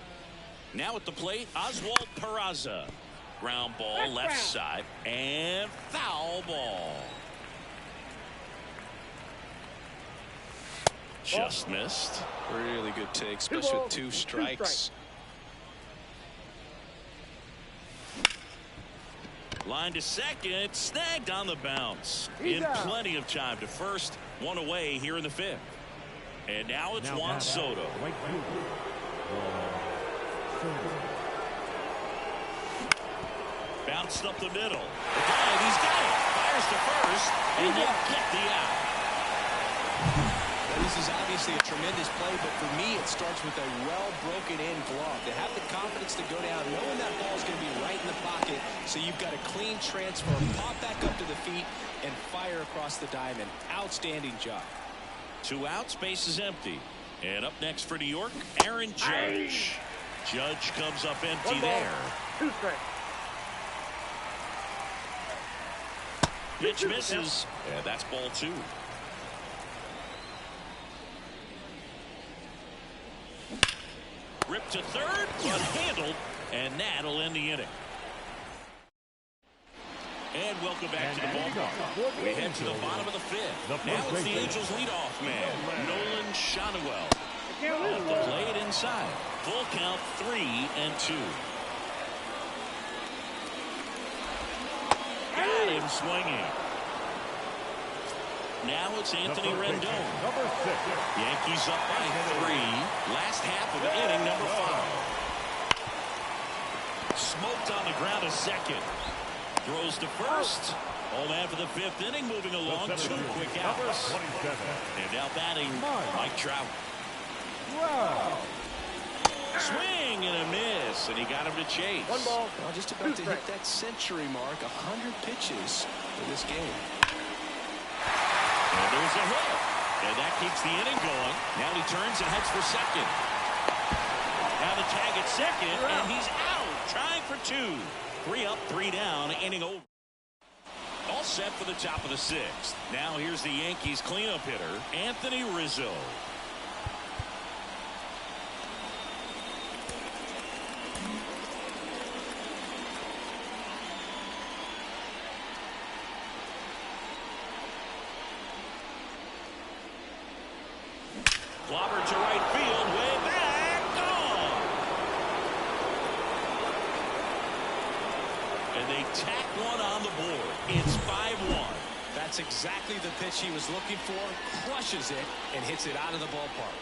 Now at the plate, Oswald Peraza. Ground ball left side and foul ball. Just missed. Really good take, especially with 2 strikes. Line to second, snagged on the bounce. In plenty of time to first. One away here in the 5th. And now it's Juan Soto. Bounced up the middle. He's got it. Fires to first, and they'll get the out. Well, this is obviously a tremendous play, but for me, it starts with a well-broken-in glove. To have the confidence to go down, knowing that ball's going to be right in the pocket, so you've got a clean transfer, pop back up to the feet, and fire across the diamond. Outstanding job. 2 outs, base is empty. And up next for New York, Aaron Judge. Judge comes up empty there. 2 strikes. Pitch misses. And that's ball 2. Ripped to third, but handled, and that'll end the inning. And welcome back to the ballpark. We head to the bottom of the 5th. Now it's the Angels leadoff man, Nolan Shotwell. Off the plate inside. Full count, 3-2. Got him swinging. Now it's Anthony Rendon. Number 6. Yankees up by 3. Last half of inning number 5. Smoked on the ground a second. Throws to first. All man for the 5th inning, moving along. 2 quick outs. And now batting Mike Trout. Swing and a miss, and he got him to chase. One ball. Well, just about to hit that century mark, 100 pitches for this game. And there's a hit. And that keeps the inning going. Now he turns and heads for second. Now the tag at second, and he's out. Trying for 2. 3 up, 3 down, inning over. All set for the top of the 6th. Now here's the Yankees cleanup hitter, Anthony Rizzo. Gleyber to right field, way back, gone. And they tack one on the board. It's 5-1. That's exactly the pitch he was looking for. Crushes it and hits it out of the ballpark.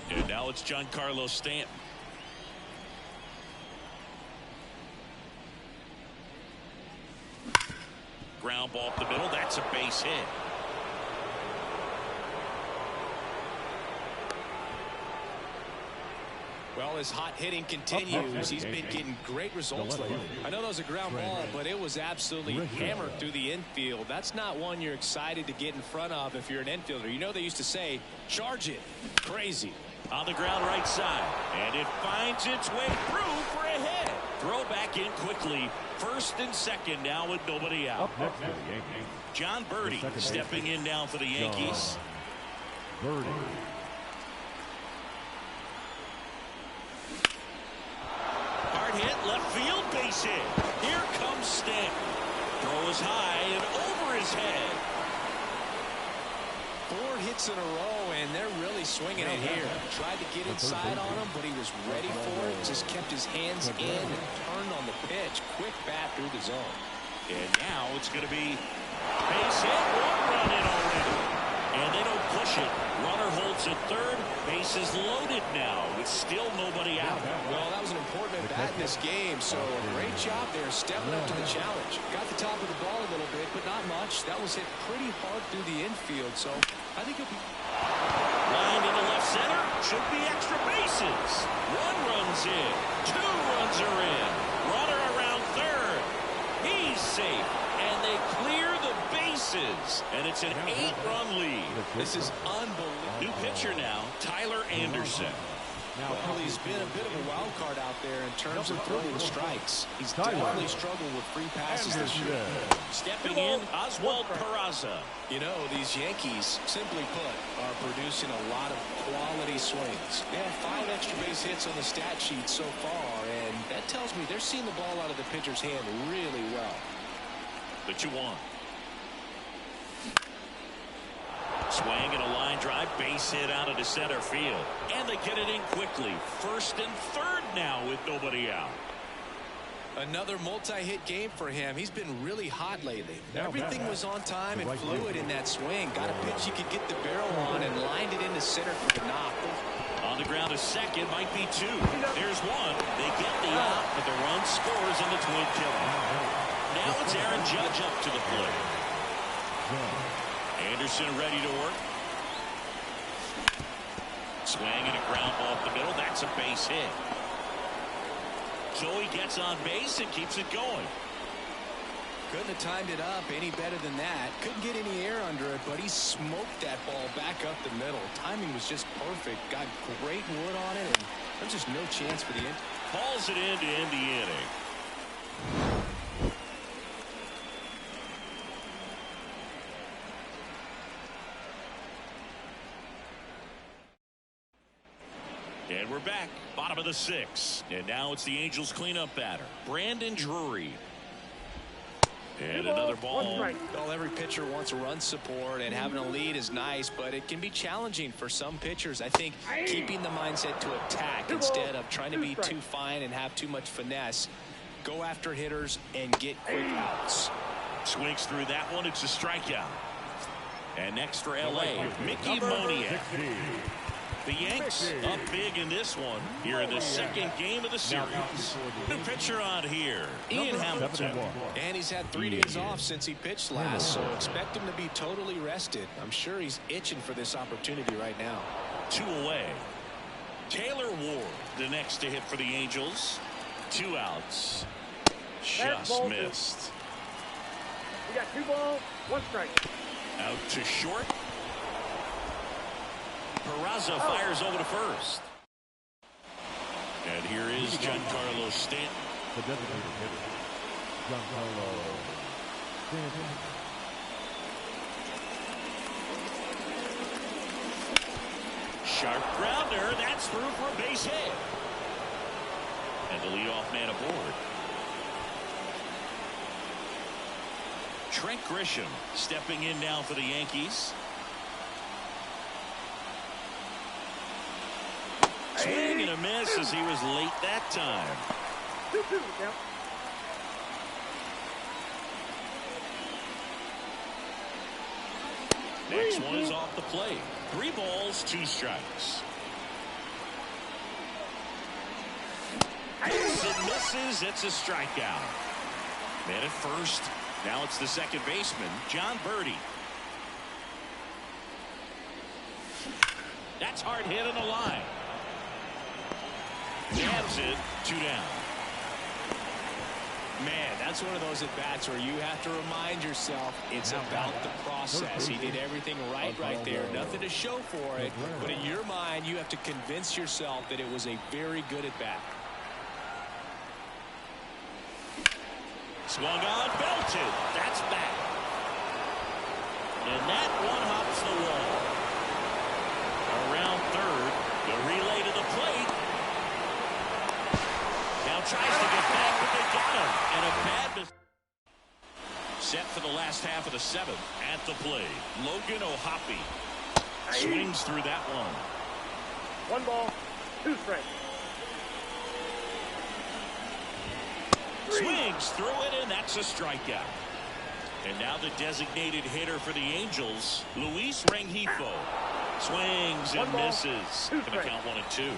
And now it's Giancarlo Stanton. Ground ball up the middle. That's a base hit. Well, his hot hitting continues. He's been getting great results lately. I know that was a ground ball, but it was absolutely hammered through the infield. That's not one you're excited to get in front of if you're an infielder. You know they used to say, charge it. Crazy. On the ground right side. And it finds its way through for a hit. Throw back in quickly. First and second now with nobody out. John Birdie stepping in now for the Yankees. Birdie. Hard hit, left field, base hit. Here comes Stanton. Throw is high and over his head. 4 hits in a row, and they're really swinging it here. Tried to get inside on him, but he was ready for it. Just kept his hands in and turned on the pitch. Quick bat through the zone. And now it's going to be base hit. 1 run in already. And they don't push it. Runner holds at third. Base is loaded now with still nobody out. Well, that was an important at-bat in this game, so a great job there stepping up to the challenge. Got the top of the ball a little bit, but not much. That was hit pretty hard through the infield, so I think it'll be... Lined into left center. Should be extra bases. 1 run's in. 2 runs are in. Runner around third. He's safe. And they clear the bases. And it's an 8-run lead. This is unbelievable. New pitcher now, Tyler Anderson. Well, he's been a bit of a wild card out there in terms of throwing strikes. He's definitely struggled with free passes this year. Stepping in, Oswald Peraza. You know, these Yankees, simply put, are producing a lot of quality swings. They have 5 extra base hits on the stat sheet so far, and that tells me they're seeing the ball out of the pitcher's hand really well. The 2-1. Swing and a line drive, base hit out into center field. And they get it in quickly. First and third now with nobody out. Another multi-hit game for him. He's been really hot lately. Everything was on time and fluid in that swing. Got a pitch he could get the barrel on and lined it into center for the knock. On the ground, a second, might be 2. There's 1. They get the out, but the run scores in the twin killer. Now it's Aaron Judge up to the plate. Anderson ready to work. Swing and a ground ball up the middle. That's a base hit. So he gets on base and keeps it going. Couldn't have timed it up any better than that. Couldn't get any air under it, but he smoked that ball back up the middle. Timing was just perfect. Got great wood on it, and there's just no chance for the end. Calls it in to end the inning. And we're back, bottom of the 6th. And now it's the Angels cleanup batter, Brandon Drury. And another ball. Well, every pitcher wants run support, and having a lead is nice, but it can be challenging for some pitchers. I think keeping the mindset to attack instead of trying to be too fine and have too much finesse. Go after hitters and get quick outs. Swings through that one. It's a strikeout. And next for L.A., Mickey Moniak. The Yanks up big in this one here in the second game of the series. New pitcher on here, Ian Hamilton. And he's had 3 days off since he pitched last, so expect him to be totally rested. I'm sure he's itching for this opportunity right now. 2 away. Taylor Ward, the next to hit for the Angels. 2 outs. Just missed. We got 2 balls, 1 strike. Out to short. Peraza fires over to first. And here is Giancarlo Stanton. The designated hitter, Giancarlo Stanton. Sharp grounder. That's through for a base hit. And the leadoff man aboard. Trent Grisham stepping in now for the Yankees. Swing and a miss as he was late that time. 2-2 count. Next one is off the plate. 3 balls, 2 strikes. It misses. It's a strikeout. Man at first. Now it's the second baseman, John Birdie. That's hard hit on the line. Jabs it. 2 down. Man, that's one of those at-bats where you have to remind yourself it's about the process. He did everything right there. Nothing to show for it. But in your mind, you have to convince yourself that it was a very good at-bat. Swung on, belted. That's back. And that one hops the wall. Around third. The relay to the plate. Now tries to get back, but they got him. And a bad miss. Set for the last half of the 7th. At the plate, Logan O'Hoppe. Swings through that one. 1 ball, 2 strikes. Swings through it, and that's a strikeout. And now the designated hitter for the Angels, Luis Rengifo. Swings and misses. Going to count 1 and 2.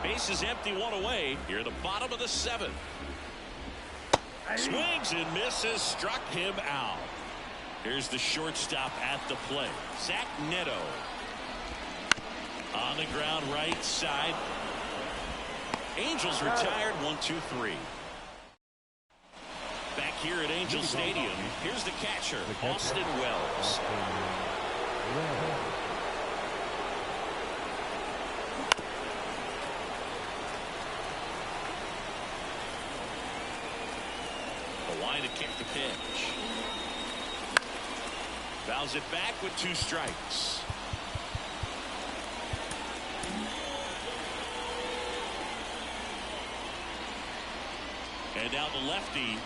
Base is empty, 1 away. Here at the bottom of the 7th. Swings and misses. Struck him out. Here's the shortstop at the plate, Zach Neto. On the ground, right side. Angels retired. 1-2-3. Back here at Angel Stadium, here's the catcher, Austin Wells. The line to kick the pitch. Fouls it back with 2 strikes. And now the lefty.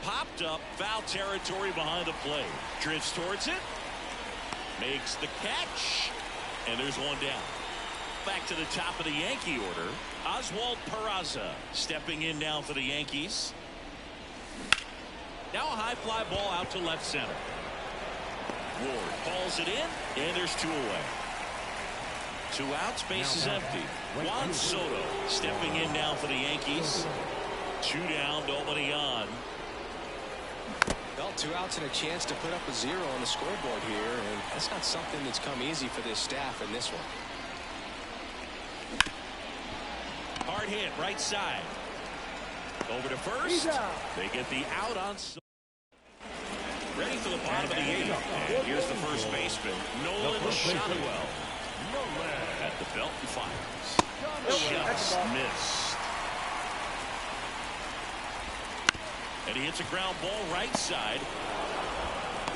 Popped up, foul territory behind the plate. Drifts towards it. Makes the catch. And there's 1 down. Back to the top of the Yankee order. Oswald Peraza stepping in now for the Yankees. Now a high fly ball out to left center. Ward calls it in, and there's 2 away. 2 outs, base is empty. Juan Soto stepping in now for the Yankees. 2 down, nobody on. Well, 2 outs and a chance to put up a 0 on the scoreboard here, and that's not something that's come easy for this staff in this one. Hard hit, right side. Over to first. They get the out on. Ready for the bottom of the 8th. And here's the first baseman, Nolan Shotwell. At the belt and fires. Just missed. And he hits a ground ball right side.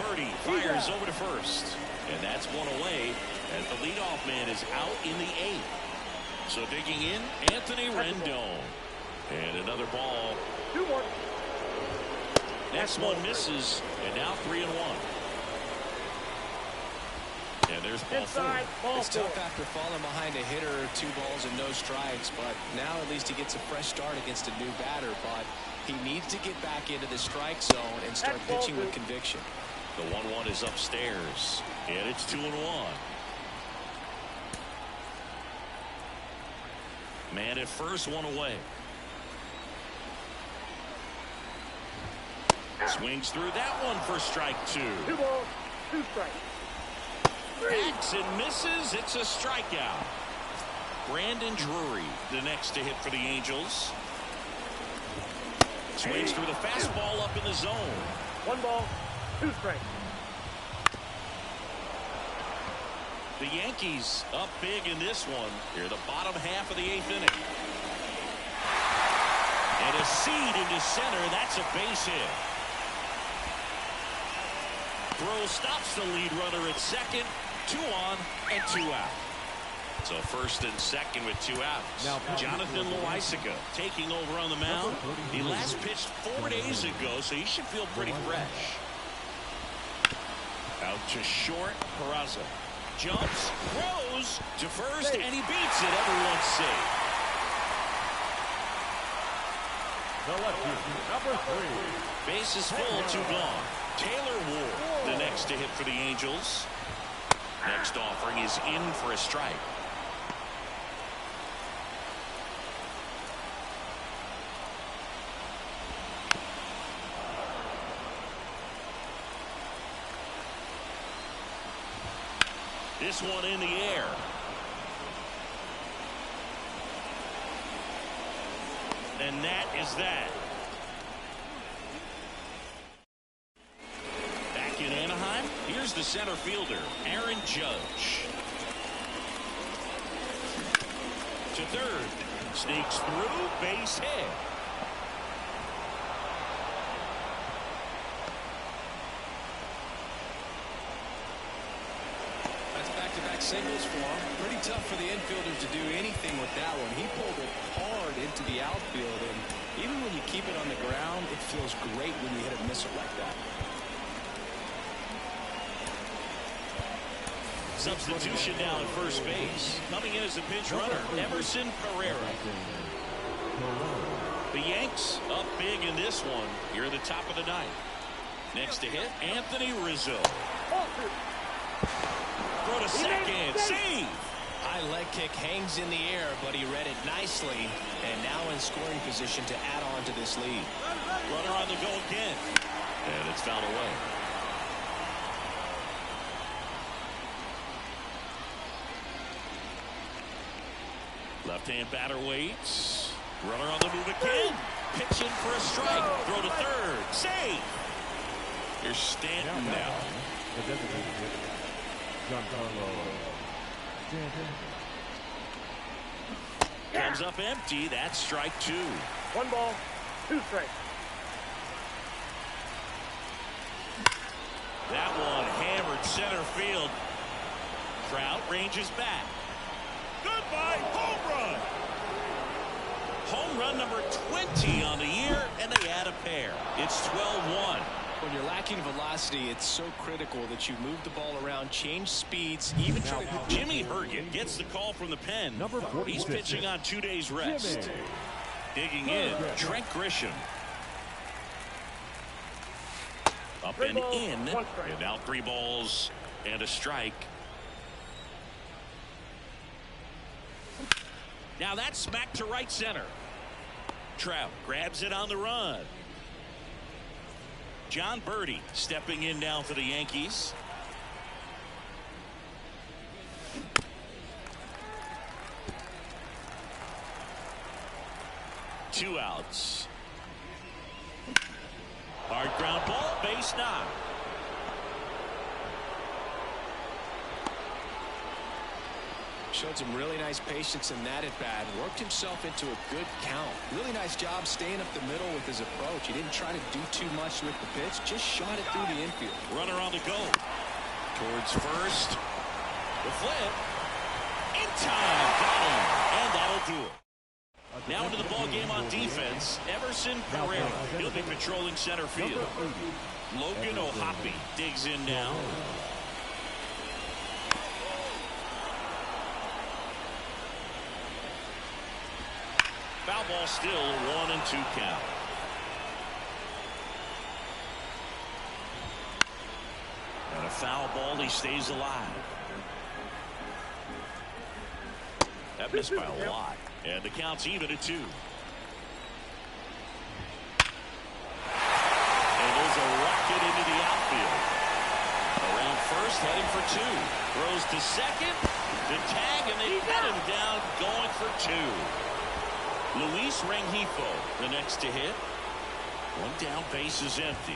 Birdie fires over to first. And that's 1 away as the leadoff man is out in the 8th. So digging in, Anthony Rendon. And another ball. 2 more. Next one misses, and now 3-1. And there's ball Inside, four. ball It's four. tough after falling behind a hitter, 2 balls and no strikes, but now at least he gets a fresh start against a new batter. But he needs to get back into the strike zone and start pitching with conviction. The 1-1 is upstairs, and it's 2-1. Man at first, 1 away. Swings through that one for strike 2. 2 balls, 2 strikes. Hacks and misses. It's a strikeout. Brandon Drury, the next to hit for the Angels. Swings through the fastball up in the zone. 1 ball, 2 strikes. The Yankees up big in this one. Here, the bottom half of the 8th inning. And a seed into center. That's a base hit. Throw stops the lead runner at second. 2 on and 2 out. So first and second with 2 outs. Now Jonathan Loaisiga taking over on the mound. He last pitched 4 days ago, so he should feel pretty fresh. Out to short. Peraza jumps, throws to first, and he beats it. Everyone's safe. The lefty, number 3. Base is full, 2 gone. Taylor Ward, the next to hit for the Angels. Next offering is in for a strike. This one in the air. And that is that. Back in Anaheim, here's the center fielder, Aaron Judge. To third. Sneaks through, base hit. Back-to-back singles for him. Pretty tough for the infielders to do anything with that one. He pulled it hard into the outfield, and even when you keep it on the ground, it feels great when you hit a missile like that. Substitution now at first base. Coming in as a pinch runner, Emerson Pereira. The Yanks up big in this one. Here at the top of the 9th. Next to hit, Anthony Rizzo. Throw to second. Save. High leg kick hangs in the air, but he read it nicely, and now in scoring position to add on to this lead. Runner on the go again. And it's fouled away. Left-hand batter waits. Runner on the move again. Pitch in for a strike. Throw to third. Save. Here's Stanton now. The designated hitter, Giancarlo Stanton. Comes up empty. That's strike 2. 1 ball, 2 strikes. That one hammered center field. Trout ranges back. Goodbye, home run. Home run number 20 on the year, and they add a pair. It's 12-1. When you're lacking velocity, it's so critical that you move the ball around, change speeds, even try to... Jimmy Herget gets the call from the pen. Number 46. He's pitching on 2 days rest. Jimmy. Digging in, Trent Grisham. Up 3 and balls, in. 1 strike. And now 3 balls and a strike. Now that's smacked to right center. Trout grabs it on the run. John Birdie stepping in now for the Yankees. Two outs. Hard ground ball, base knock. Showed some really nice patience in that at bat. Worked himself into a good count. Really nice job staying up the middle with his approach. He didn't try to do too much with the pitch. Just shot it through the infield. Runner on the go. Towards first. The flip. In time. Got him. And that'll do it. Now into the ball game on defense. Emerson Pereira. He'll be patrolling center field. Logan O'Hoppe digs in now. Foul ball, still a 1-2 count. And a foul ball, he stays alive. That missed by a lot. And the count's even at 2. And there's a rocket into the outfield. Around first, heading for 2. Throws to second. The tag, and they got him down, going for 2. Luis Rengifo, the next to hit. One down, base is empty.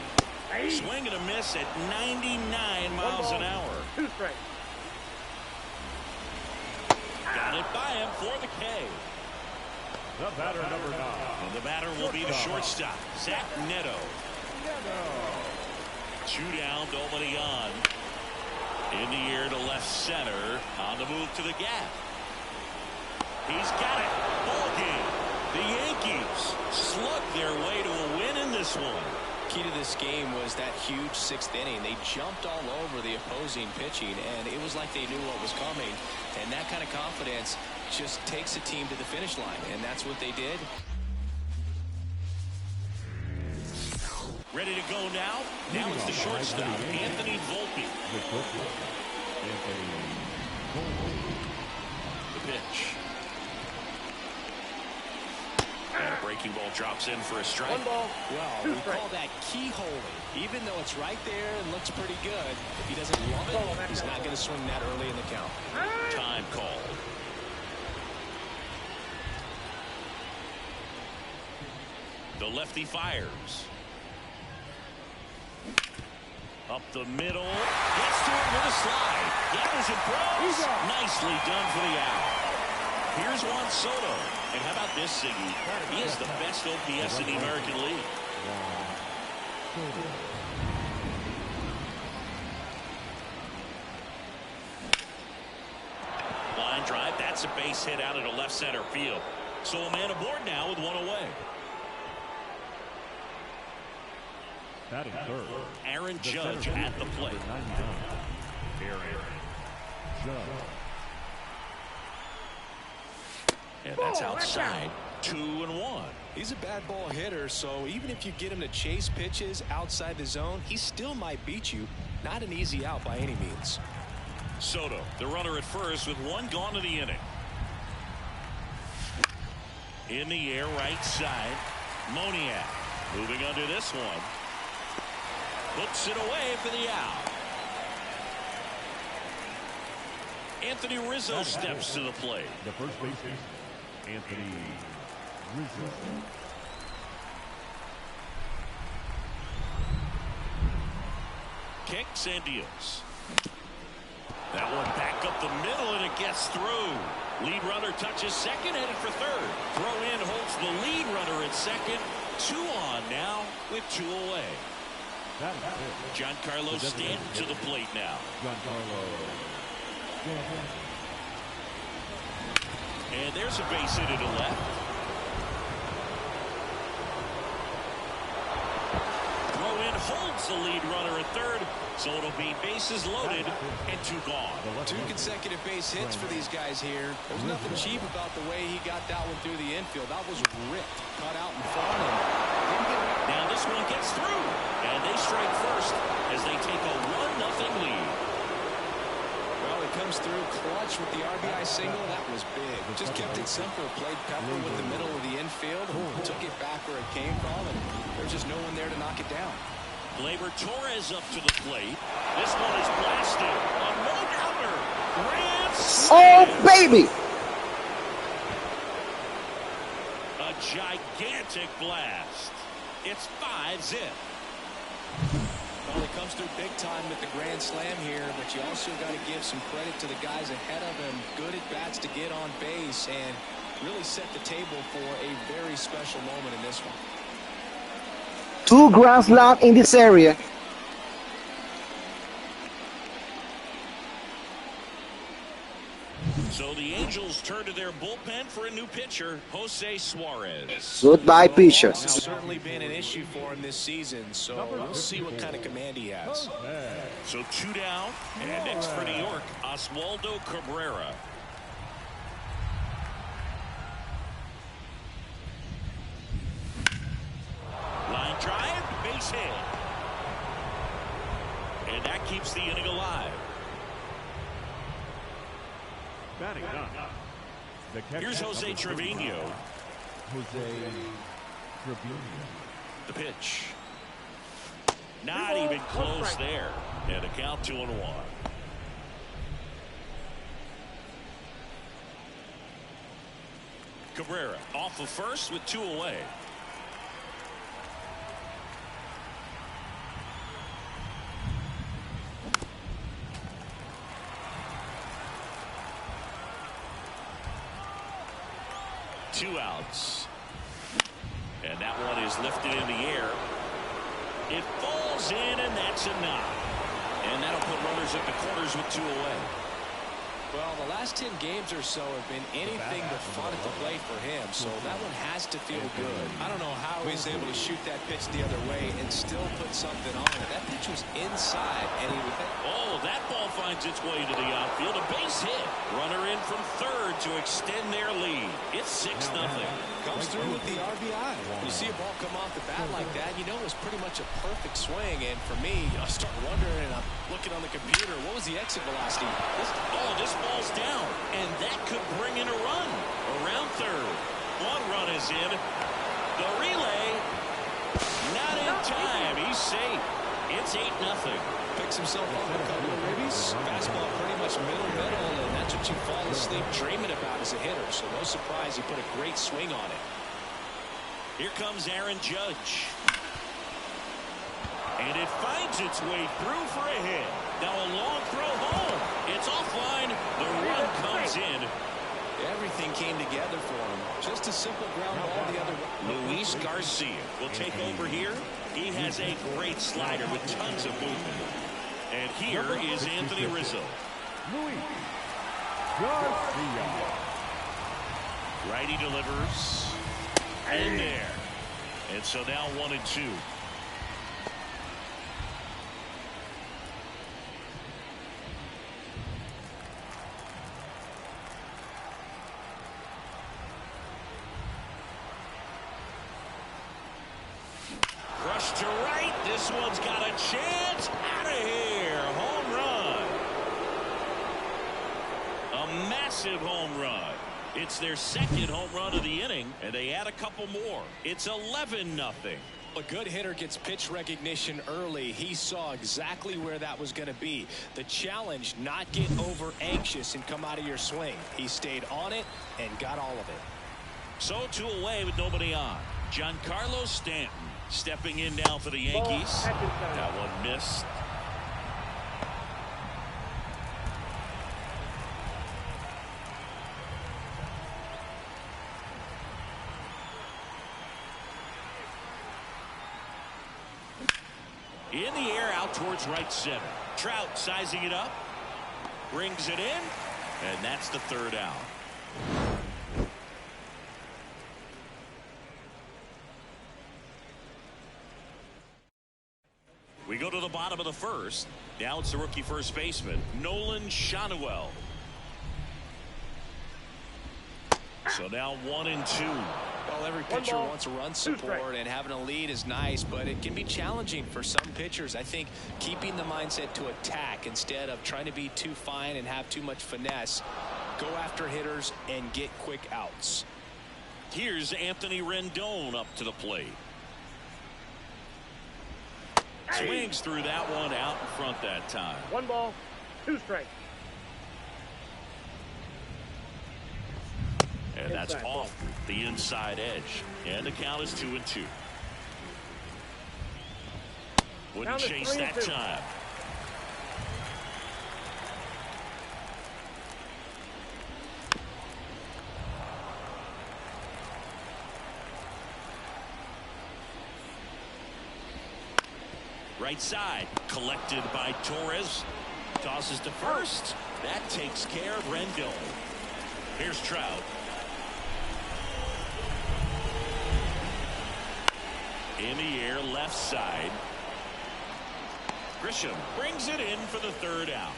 Swing and a miss at 99 miles an hour. 2 strikes. Got it by him for the K. The batter, number 9. And the batter will be the shortstop, Zach Neto. 2 down, Dominion. In the air to left center. On the move to the gap. He's got it. Ball game. The Yankees slug their way to a win in this one. Key to this game was that huge 6th inning. They jumped all over the opposing pitching, and it was like they knew what was coming. And that kind of confidence just takes a team to the finish line, and that's what they did. Ready to go now. Now it's the shortstop, Anthony Volpe. The pitch. And a breaking ball drops in for a strike. 1 ball. Well, 2 we strikes. call that keyholing. Even though it's right there and looks pretty good, if he doesn't love it, he's not going to swing that early in the count. Time called. The lefty fires. Up the middle. Gets to it with a slide. Gathers and throws. Nicely done for the out. Here's Juan Soto. And how about this, Siggy? He is the best OPS in the American League. Line drive. That's a base hit out into left center field. So a man aboard now with 1 away. Batting third. Aaron Judge at the plate. Aaron Judge. And that's outside. 2-1. He's a bad ball hitter, so even if you get him to chase pitches outside the zone, he still might beat you. Not an easy out by any means. Soto, the runner at first with 1 gone in the inning. In the air, right side. Moniak moving under this one. Puts it away for the out. Anthony Rizzo steps to the plate. The first baseman, Anthony Rizzo. Kicks and deals. That one back up the middle, and it gets through. Lead runner touches second, headed for third. Throw in holds the lead runner at second. 2 on now with 2 away. Giancarlo Stanton to the plate now. And there's a base hit to the left. Throw in holds the lead runner at third. So it'll be bases loaded and 2 gone. 2 consecutive base hits for these guys here. There's nothing cheap about the way he got that one through the infield. That was ripped, cut out in front, and didn't get it. Now this one gets through, and they strike first as they take a 1-0 lead. Well, he comes through clutch with the RBI single. That was big. Just kept it simple. Played pepper with the middle of the infield. Took it back where it came from, and there's just no one there to knock it down. Gleyber Torres up to the plate. This one is blasted. A no-doubter. Grand slam. Oh, baby! A gigantic blast. It's 5-zip. Well, he comes through big time with the grand slam here, but you also got to give some credit to the guys ahead of him. Good at bats to get on base and really set the table for a very special moment in this one. 2 grand slams in this area. So the Angels turn to their bullpen for a new pitcher, Jose Suarez. Goodbye, pitchers. It's certainly been an issue for him this season, so we'll see what kind of command he has. So 2 down, and next for New York, Oswaldo Cabrera. And that keeps the inning alive. Batting done. Here's Jose Trevino. Jose Trevino. The pitch. Not even close there. And a count 2-1. Cabrera off of first with 2 away. Two outs. And that one is lifted in the air. It falls in, and that's a knock. And that'll put runners at the corners with 2 away. Well, the last 10 games or so have been anything but fun at the plate for him, so that one has to feel good. I don't know how he's able to shoot that pitch the other way and still put something on it. That pitch was inside, and he would... Oh, that ball finds its way to the outfield. A base hit. Runner in from third to extend their lead. It's 6-0. Comes through with the RBI. You see a ball come off the bat like that, you know it's pretty much a perfect swing. And for me, I start wondering, and I'm looking on the computer, what was the exit velocity? This ball's down, and that could bring in a run. Around third. One run is in. The relay, not in time. He's safe. It's 8-0. Picks himself up a couple of ribbies. Fastball pretty much middle, and that's what you fall asleep dreaming about as a hitter. So no surprise he put a great swing on it. Here comes Aaron Judge. And it finds its way through for a hit. Now a long throw home. It's offline. The run comes in. Everything came together for him. Just a simple ground ball the other way. Luis Garcia will take over here. He has a great slider with tons of movement. And here is Anthony Rizzo. Luis Garcia. Righty delivers. And there. And so now 1-2. Rush to right. This one's got a chance. Out of here. Home run. A massive home run. It's their second home run of the inning, and they add a couple more. It's 11-0. A good hitter gets pitch recognition early. He saw exactly where that was going to be. The challenge, not get over anxious and come out of your swing. He stayed on it and got all of it. So 2 away with nobody on. Giancarlo Stanton stepping in now for the Yankees. That one missed. In the air out towards right center. Trout sizing it up. Brings it in. And that's the 3rd out. We go to the bottom of the 1st. Now it's the rookie first baseman, Nolan Schanuel. So now 1-2. Well, every pitcher wants a run support, and having a lead is nice, but it can be challenging for some pitchers. I think keeping the mindset to attack instead of trying to be too fine and have too much finesse. Go after hitters and get quick outs. Here's Anthony Rendon up to the plate. Swings through that one out in front that time. 1 ball, 2 strikes. And that's off the inside edge. And the count is 2-2. Wouldn't chase that time. Right side, collected by Torres. Tosses to first. That takes care of Rendon. Here's Trout. In the air, left side. Grisham brings it in for the 3rd out.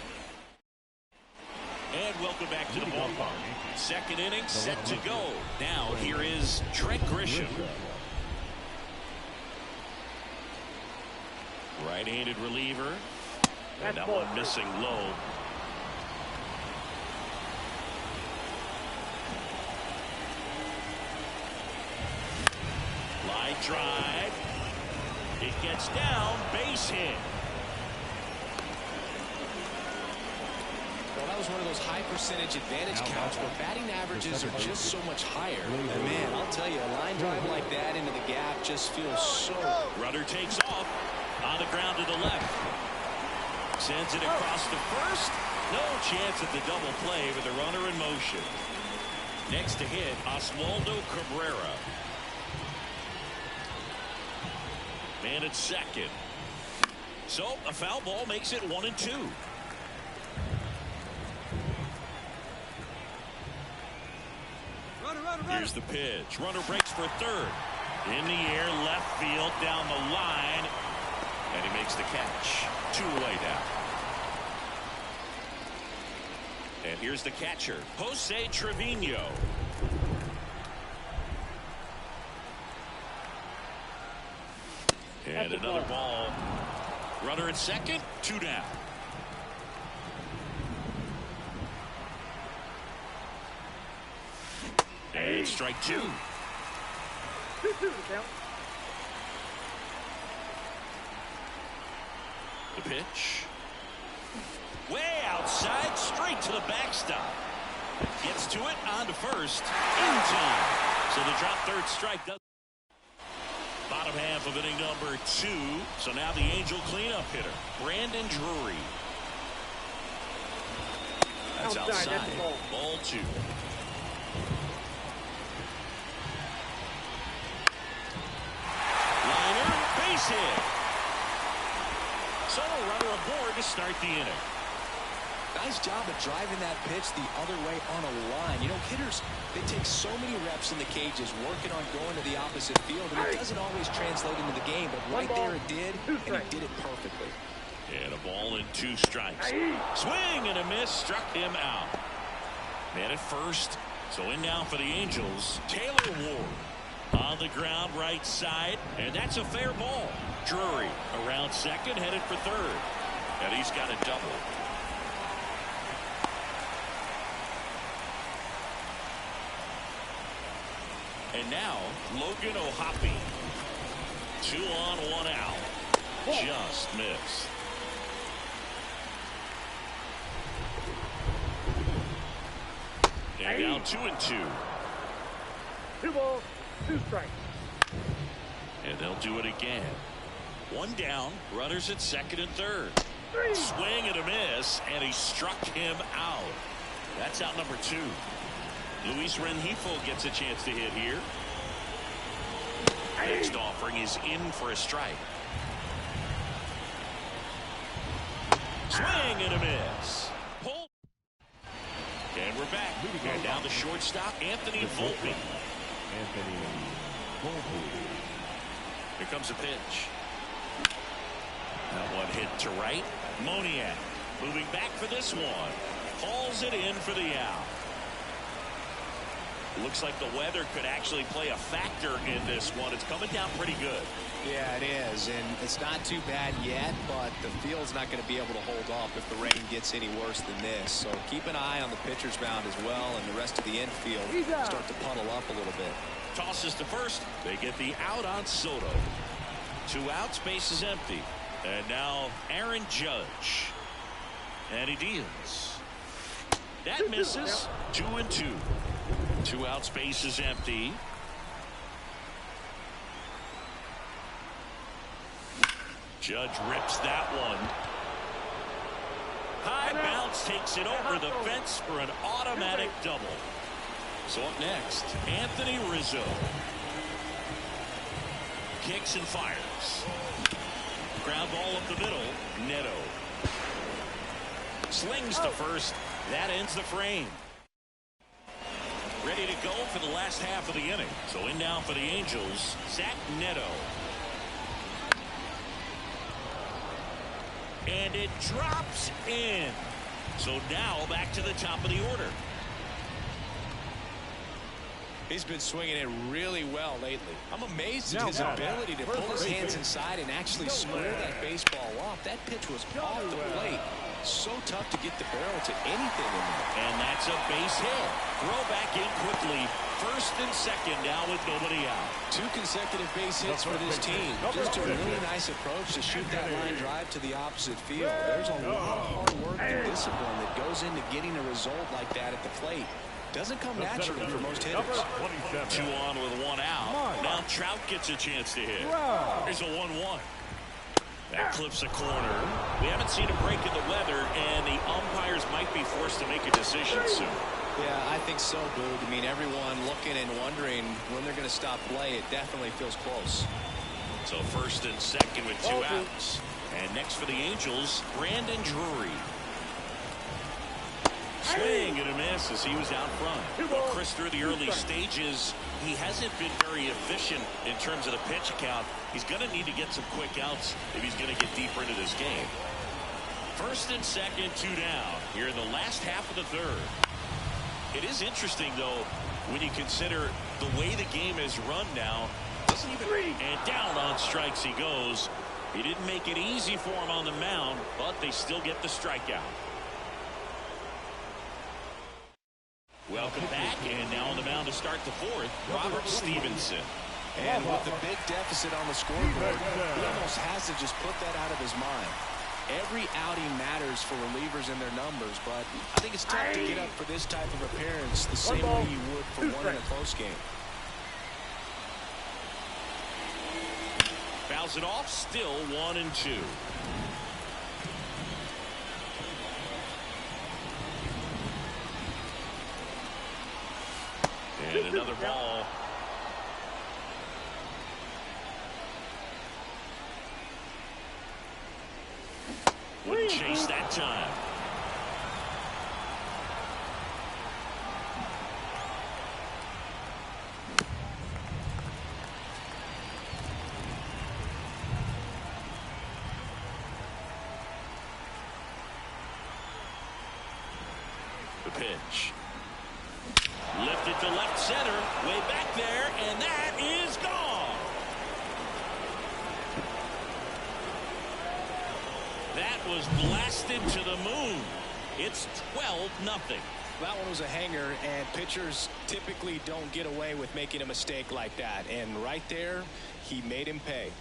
And welcome back to the ballpark. 2nd inning set to go. Now here is Trent Grisham. Right-handed reliever. And that one missing low. Line drive. It gets down. Base hit. Well, that was one of those high percentage advantage counts where batting averages are just so much higher. And man, I'll tell you, a line drive like that into the gap just feels so. Runner takes off on the ground to the left. Sends it across to first. No chance at the double play with the runner in motion. Next to hit, Oswaldo Cabrera. Man at second. So a foul ball makes it 1-2. Here's the pitch. Runner breaks for third. In the air, left field, down the line. And he makes the catch. 2 away now. And here's the catcher, Jose Trevino. And another ball. Runner at second, 2 down. And strike 2. 2-2 to count. The pitch. Way outside, straight to the backstop. Gets to it, on to first. In time. So the drop third strike does. Bottom half of inning number 2. So now the Angel cleanup hitter, Brandon Drury. That's outside. Ball 2. Liner, base hit. So a runner aboard to start the inning. Nice job of driving that pitch the other way on a line. You know, hitters, they take so many reps in the cages working on going to the opposite field, and it doesn't always translate into the game, but right there it did, and he did it perfectly. And a ball and 2 strikes. Swing and a miss, struck him out. Man at first. So in now for the Angels, Taylor Ward. On the ground, right side, and that's a fair ball. Drury around second, headed for third. And he's got a double. And now, Logan O'Hoppe. 2 on, 1 out. Just missed. And now 2-2. 2 balls, 2 strikes. And they'll do it again. 1 down, runners at second and third. Swing and a miss, and he struck him out. That's out number 2. Luis Rengifo gets a chance to hit here. Next offering is in for a strike. Swing and a miss. Pull. And we're back. And down the shortstop, Anthony Volpe. Here comes a pitch. That one hit to right. Moniak moving back for this one. Hauls it in for the out. Looks like the weather could actually play a factor in this one. It's coming down pretty good. Yeah, it is, and it's not too bad yet, but the field's not going to be able to hold off if the rain gets any worse than this. So keep an eye on the pitcher's mound as well, and the rest of the infield start to puddle up a little bit. Tosses to first. They get the out on Soto. 2 outs, base is empty. And now Aaron Judge. And he deals. That misses. 2-2. 2 outs, base is empty. Judge rips that one. High bounce takes it over the fence for an automatic double. So up next, Anthony Rizzo. Kicks and fires. Ground ball up the middle. Neto. Slings to first. That ends the frame. Ready to go for the last half of the inning. So in now for the Angels, Zach Neto. And it drops in. So now back to the top of the order. He's been swinging it really well lately. I'm amazed at Now his back. ability to pull his hands inside and actually square that baseball off. That pitch was off the plate. So tough to get the barrel to anything in there. And that's a base hit. Throw back in quickly. First and second now with nobody out. 2 consecutive base hits for this team. Just a really nice approach to shoot that line drive to the opposite field. There's a lot of hard work and discipline that goes into getting a result like that at the plate. Doesn't come naturally for most hitters. 2 on with 1 out. Now Trout gets a chance to hit. There's a 1-1. That clips a corner. We haven't seen a break in the weather, and the umpires might be forced to make a decision soon. Yeah, I think so, Boog. I mean, everyone looking and wondering when they're going to stop play. It definitely feels close. So first and second with 2 outs. And next for the Angels, Brandon Drury. Swing and a miss as he was out front. Well, Chris, through the early stages, he hasn't been very efficient in terms of the pitch count. He's going to need to get some quick outs if he's going to get deeper into this game. First and second, 2 down here in the last half of the third. It is interesting, though, when you consider the way the game is run now. Doesn't even and down on strikes he goes. He didn't make it easy for him on the mound, but they still get the strikeout. Welcome back, and now on the mound to start the fourth, Robert Stevenson. And with the big deficit on the scoreboard, he almost has to just put that out of his mind. Every outing matters for relievers and their numbers, but I think it's tough to get up for this type of appearance the same way you would for one in a close game. Fouls it off, still 1-2. And another ball. Wouldn't chase that time. The pitch. Lifted to left center, way back there, and that is gone. That was blasted to the moon. It's 12-0. That one was a hanger, and pitchers typically don't get away with making a mistake like that. And right there, he made him pay.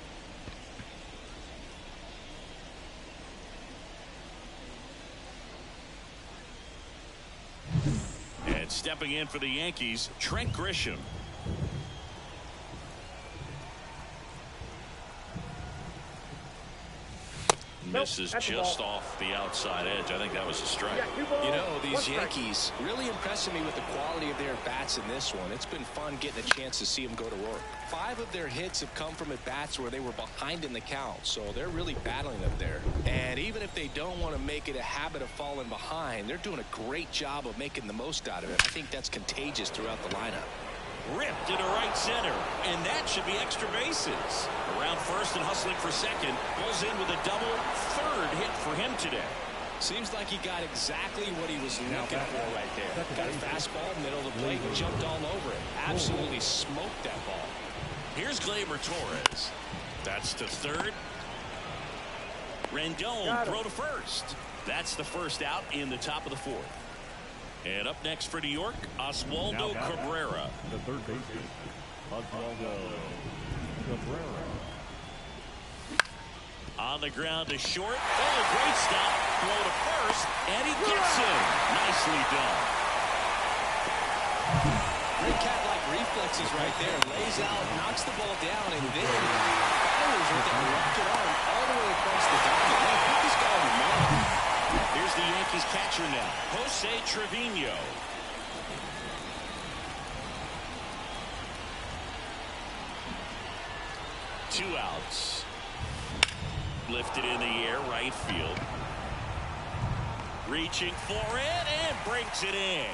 And stepping in for the Yankees, Trent Grisham. Misses just off the outside edge. I think that was a strike. You know, these Yankees really impressing me with the quality of their bats in this one. It's been fun getting a chance to see them go to work. 5 of their hits have come from at bats where they were behind in the count, so they're really battling up there. And even if they don't want to make it a habit of falling behind, they're doing a great job of making the most out of it. I think that's contagious throughout the lineup. Ripped into right center, and that should be extra bases. Around first and hustling for second, goes in with a double, third hit for him today. Seems like he got exactly what he was looking for right there. Got a fastball, middle of the plate, and jumped all over it. Absolutely smoked that ball. Here's Gleyber Torres. That's to third. Rendon throw to first. That's the first out in the top of the fourth. And up next for New York, Oswaldo Cabrera. The third baseman, Oswaldo Cabrera. On the ground to short. Oh, great stop. Throw to first, and he gets him. Nicely done. Great cat-like reflexes right there. Lays out, knocks the ball down, and then fires with that rocket arm all the way across the diamond. Man, put this guy on the mound. Here's the Yankees catcher now, Jose Trevino. Two outs. Lifted in the air, right field. Reaching for it and breaks it in.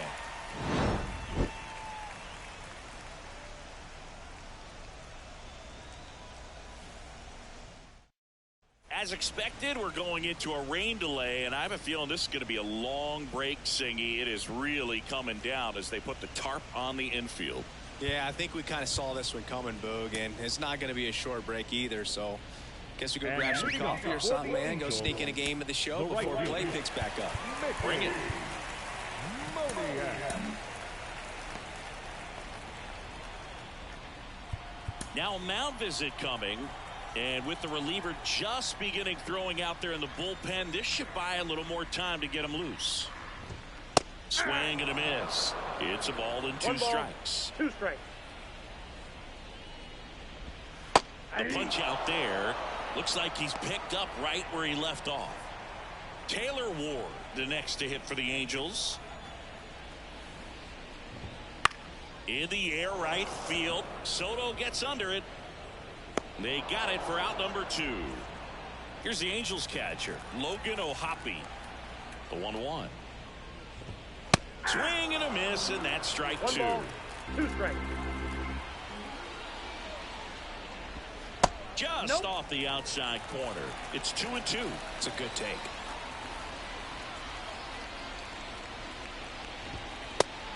As expected, we're going into a rain delay, and I have a feeling this is going to be a long break, Singy. It is really coming down as they put the tarp on the infield. Yeah, I think we kind of saw this one coming, Boog, and it's not going to be a short break either, so guess we go grab some coffee or something, man. Go sneak in a game of the show before play picks back up. Bring it. Now mound visit coming, and with the reliever just beginning throwing out there in the bullpen, this should buy a little more time to get him loose. Swing and a miss. It's a ball and 2 strikes. 2 strikes. The punch out there looks like he's picked up right where he left off. Taylor Ward, the next to hit for the Angels. In the air, right field. Soto gets under it. They got it for out number 2. Here's the Angels catcher, Logan O'Hoppe. The 1-1. Swing and a miss, and that's strike 2. 2 strikes. Just off the outside corner. It's 2-2. It's a good take.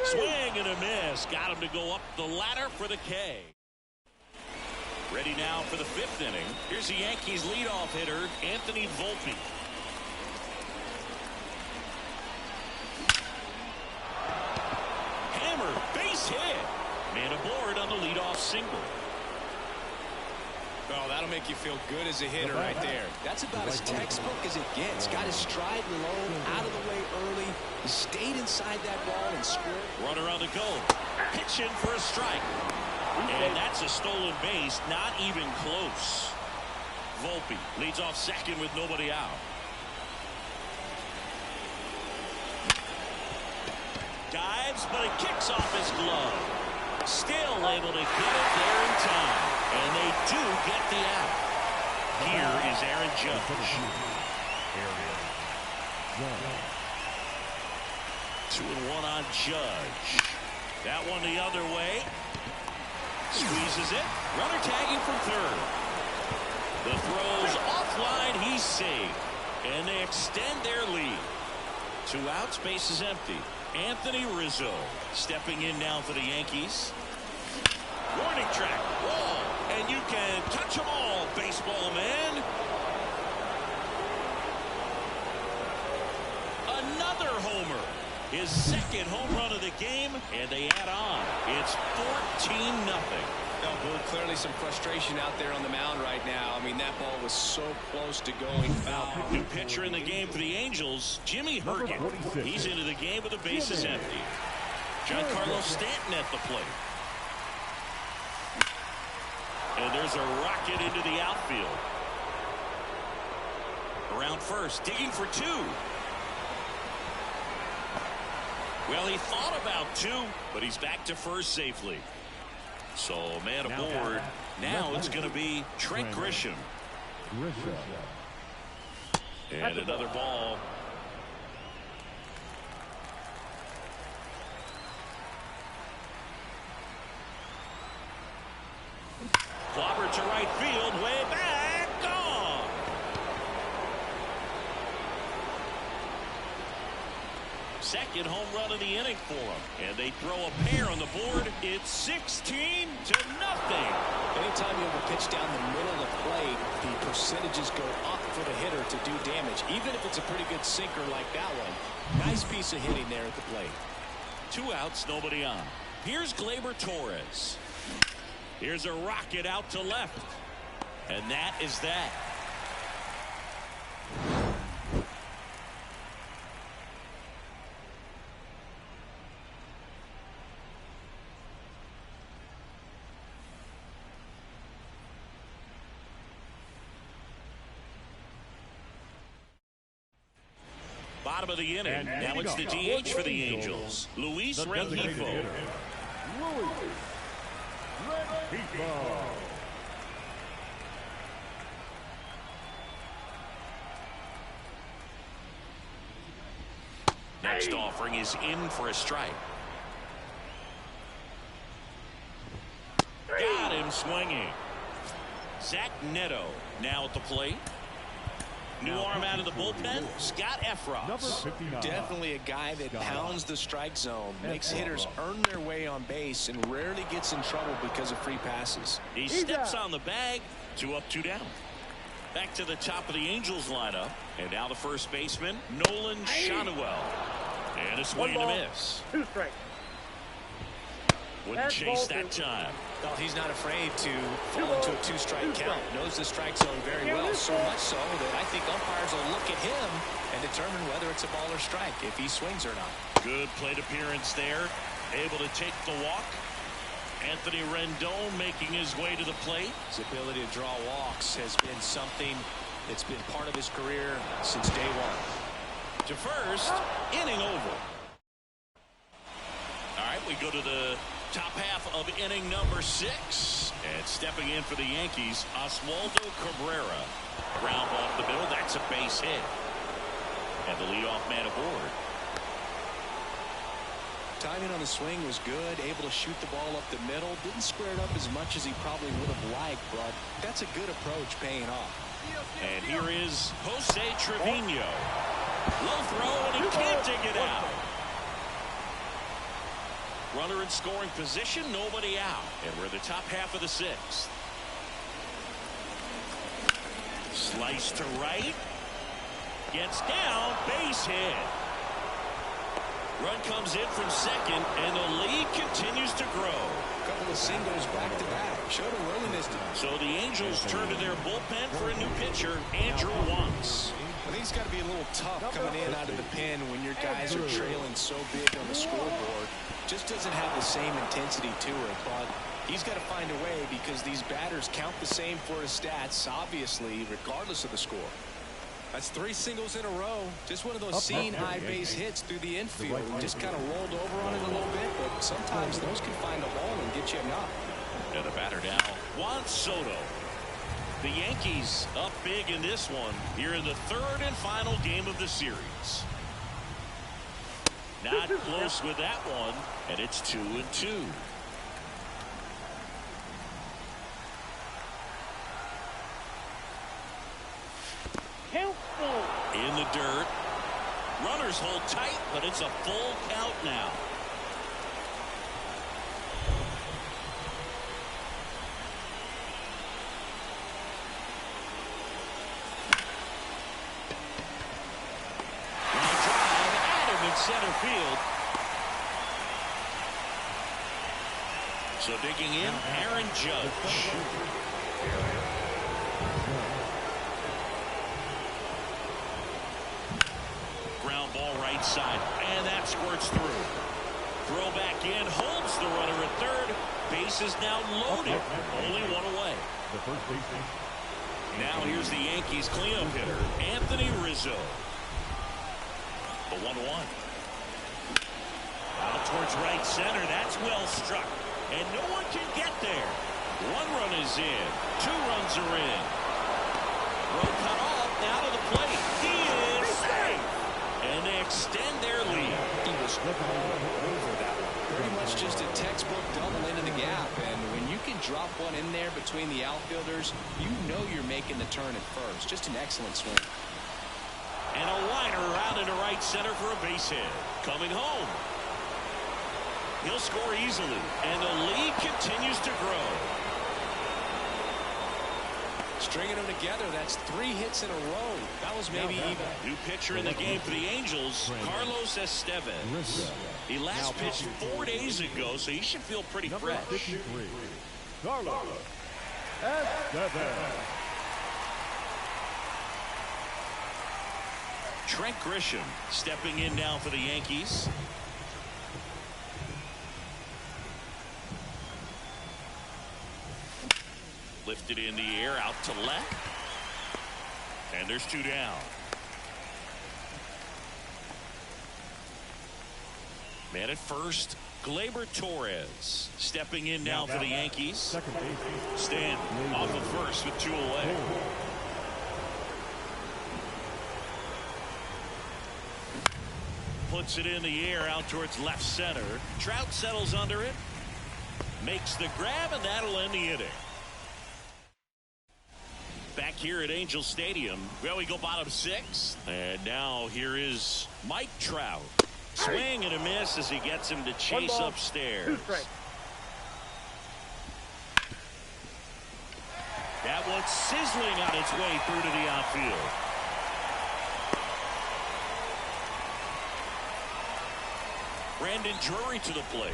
Swing and a miss. Got him to go up the ladder for the K. Ready now for the 5th inning. Here's the Yankees leadoff hitter, Anthony Volpe. Hammer, base hit. Man aboard on the leadoff single. Oh, that'll make you feel good as a hitter right there. That's about as textbook as it gets. Got his stride low, out of the way early. He stayed inside that ball and scored. Runner on the go. Pitching for a strike. And that's a stolen base. Not even close. Volpe leads off second with nobody out. Dives, but it kicks off his glove. Still able to get it there in time. And they do get the out. Here is Aaron Judge. 2-1 on Judge. That one the other way. Squeezes it. Runner tagging from third. The throw's offline. He's safe. And they extend their lead. 2 outs. Base is empty. Anthony Rizzo stepping in now for the Yankees. Warning track. Whoa. And you can touch them all, baseball man. Another homer. His 2nd home run of the game, and they add on. It's 14-0. Well, clearly some frustration out there on the mound right now. I mean, that ball was so close to going foul. New pitcher in the game for the Angels, Jimmy Hergen. He's into the game with the bases empty. Giancarlo Stanton at the plate. And there's a rocket into the outfield. Around first, digging for 2. Well, he thought about 2, but he's back to first safely. So, man aboard. Now it's going to be Trent Grisham. And another ball. Gleyber to right field, way back, gone. Second home run of the inning for him. And they throw a pair on the board. It's 16-0. Anytime you have a pitch down the middle of the plate, the percentages go up for the hitter to do damage, even if it's a pretty good sinker like that one. Nice piece of hitting there at the plate. 2 outs, nobody on. Here's Gleyber Torres. Here's a rocket out to left. And that is that. Bottom of the inning. Now it's the DH for the Angels. Luis Rengifo. Next offering is in for a strike. Got him swinging. Zach Neto now at the plate. New arm out of the bullpen, Scott Number Efros. 59. Definitely a guy that pounds the strike zone, makes hitters earn their way on base, and rarely gets in trouble because of free passes. He steps on the bag. 2 up, 2 down. Back to the top of the Angels lineup. And now the first baseman, Nolan Schanuel. And a swing and a miss. 2 strikes. Wouldn't chase that time. Well, he's not afraid to fall into a 2-strike count. Knows the strike zone very well, so much so that I think umpires will look at him and determine whether it's a ball or strike, if he swings or not. Good plate appearance there. Able to take the walk. Anthony Rendon making his way to the plate. His ability to draw walks has been something that's been part of his career since day one. To first, inning over. All right, we go to the top half of inning number 6. And stepping in for the Yankees, Oswaldo Cabrera. Ground ball up the middle. That's a base hit. And the leadoff man aboard. Timing on the swing was good. Able to shoot the ball up the middle. Didn't square it up as much as he probably would have liked, but that's a good approach paying off. And here is Jose Trevino. Low throw, and he can't dig it out. Runner in scoring position, nobody out. And we're in the top half of the 6th. Slice to right. Gets down, base hit. Run comes in from second, and the lead continues to grow. A couple of singles back-to-back. Showed a willingness to. So the Angels turn to their bullpen for a new pitcher, Andrew Wantz. I think it's got to be a little tough coming in out of the pen when your guys are trailing so big on the scoreboard. Just doesn't have the same intensity to it, but he's got to find a way because these batters count the same for his stats, obviously, regardless of the score. That's 3 singles in a row. Just one of those seen high base hits through the infield. He just kind of rolled over on it a little bit, but sometimes those can find a ball and get you a knock. And the batter now, Juan Soto. The Yankees up big in this one here in the 3rd and final game of the series. Not close with that one, and it's 2-2. In the dirt. Runners hold tight, but it's a full count now. Line drive at him in center field. So digging in, Aaron Judge. Ground ball right side, and that squirts through. Throw back in, holds the runner at third. Base is now loaded. Only one away. The first baseman. Now here's the Yankees cleanup hitter, Anthony Rizzo. The 1-1. Out towards right center. That's well struck. And no one can get there. 1 run is in. 2 runs are in. Throw cut off. Now to the plate. He is safe. And they extend their lead. He was looking over that one. Pretty much just a textbook double into the gap. And when you can drop one in there between the outfielders, you know you're making the turn at first. Just an excellent swing. And a liner out into right center for a base hit. Coming home. He'll score easily. And the lead continues to grow. Stringing them together, that's 3 hits in a row. That was maybe even. New pitcher in the game for the Angels, Carlos Estevez. He last pitched 4 days ago, so he should feel pretty fresh. 53. Carlos Estevez. Trent Grisham stepping in now for the Yankees. Lifted in the air out to left. And there's 2 down. Man at first, Gleyber Torres stepping in now for the Yankees. Second baseman. Stanton off of first with 2 away. Puts it in the air out towards left center. Trout settles under it. Makes the grab, and that'll end the inning. Back here at Angel Stadium. Well, we go bottom 6. And now here is Mike Trout. Swing and a miss as he gets him to chase upstairs. That one's sizzling on its way through to the outfield. Brandon Drury to the plate.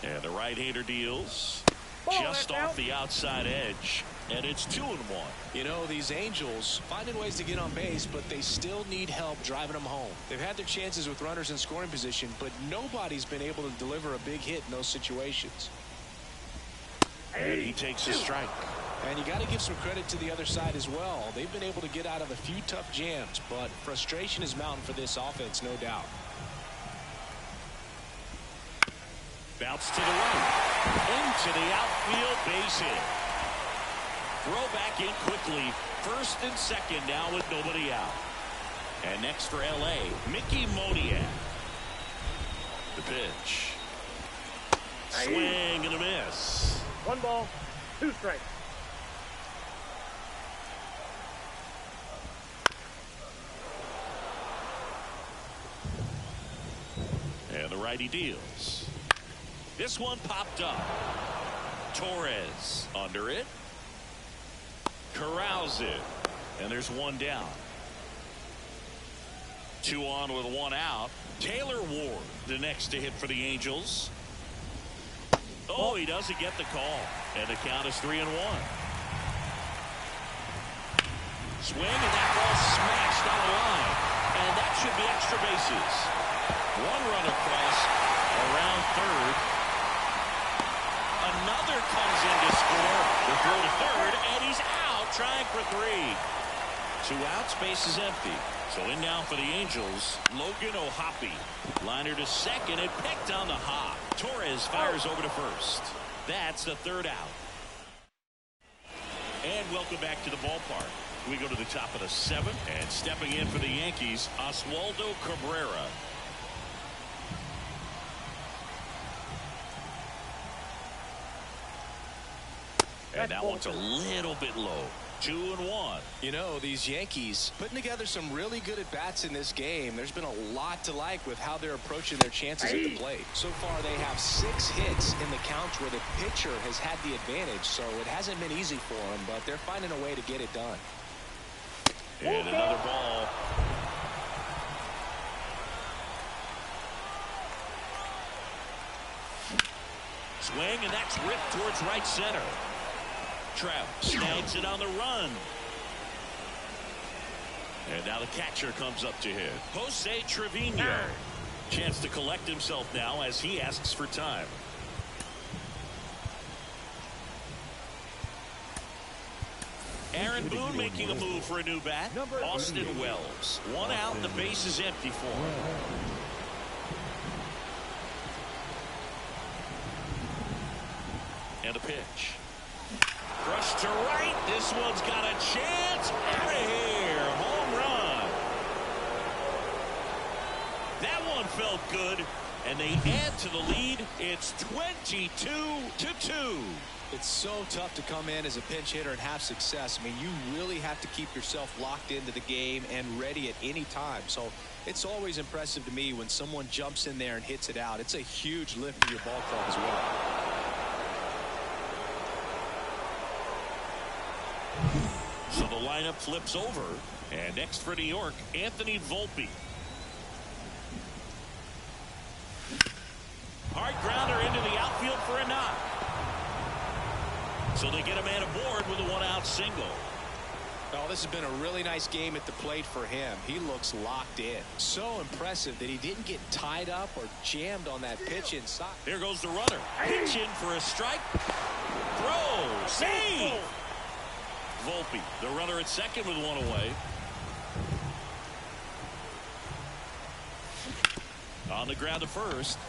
And the right-hander deals just off the outside edge. And it's 2-1. You know, these Angels finding ways to get on base, but they still need help driving them home. They've had their chances with runners in scoring position, but nobody's been able to deliver a big hit in those situations. And he takes a strike. And you got to give some credit to the other side as well. They've been able to get out of a few tough jams, but frustration is mounting for this offense, no doubt. Bounce to the right. Into the outfield, base hit. Throw back in quickly. First and second now with nobody out. And next for L.A., Mickey Moniak. The pitch. Swing and a miss. 1 ball, 2 strikes. And the righty deals. This one popped up. Torres under it. Corrals it. And there's 1 down. 2 on with 1 out. Taylor Ward, the next to hit for the Angels. Oh, he doesn't get the call. And the count is 3-1. Swing, and that ball smashed on the line. And that should be extra bases. 1 run across around third. Another comes in to score. The throw to third, and he's out trying for 3. 2 outs, base is empty. So in now for the Angels, Logan O'Hoppe. Liner to second and picked on the hop. Torres fires over to first. That's the 3rd out. And welcome back to the ballpark. We go to the top of the 7th, and stepping in for the Yankees, Oswaldo Cabrera. And that one's a little bit low. 2-1. You know, these Yankees putting together some really good at-bats in this game. There's been a lot to like with how they're approaching their chances at the plate. So far, they have 6 hits in the counts where the pitcher has had the advantage, so it hasn't been easy for them, but they're finding a way to get it done. And another ball. Swing, and that's ripped towards right center. Trout snags it on the run. And now the catcher comes up to hit. Jose Trevino. Chance to collect himself now as he asks for time. Aaron Boone making a move for a new bat. Austin Wells. 1 out, the base is empty for him. And a pitch. Rush to right. This one's got a chance. Out of here. Home run. That one felt good. And they add to the lead. It's 22-2. It's so tough to come in as a pinch hitter and have success. I mean, you really have to keep yourself locked into the game and ready at any time. So it's always impressive to me when someone jumps in there and hits it out. It's a huge lift for your ball club as well. So the lineup flips over. And next for New York, Anthony Volpe. Hard grounder into the outfield for a knock. So they get a man aboard with a 1-out single. Well, this has been a really nice game at the plate for him. He looks locked in. So impressive that he didn't get tied up or jammed on that pitch inside. Here goes the runner. Pitch in for a strike. Throw. Save. Volpe, the runner at second with 1 away. On the ground to first.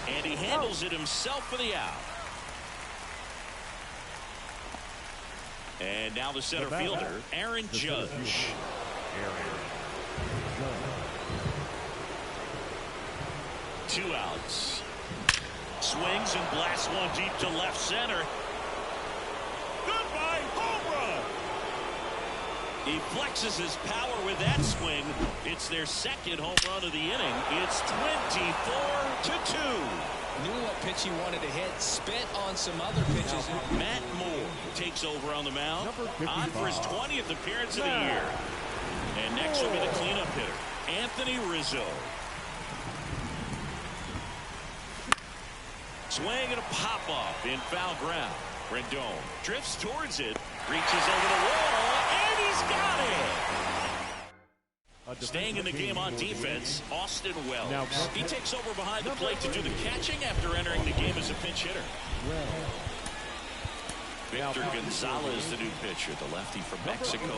And he handles it himself for the out. And now the center fielder, Aaron Judge. 2 outs. swings and blasts one deep to left center. Goodbye, home run. He flexes his power with that swing. It's their second home run of the inning. It's 24-2. Knew what pitch he wanted to hit. Spent on some other pitches. Matt Moore takes over on the mound. On for his 20th appearance of the year. And next will be the cleanup hitter, Anthony Rizzo. Swing and a pop-off in foul ground. Rendon drifts towards it, reaches over the wall, and he's got it! Staying in the game on defense, Austin Wells. He takes over behind the plate to do the catching after entering the game as a pinch hitter. Victor Gonzalez, the new pitcher, the lefty from Mexico.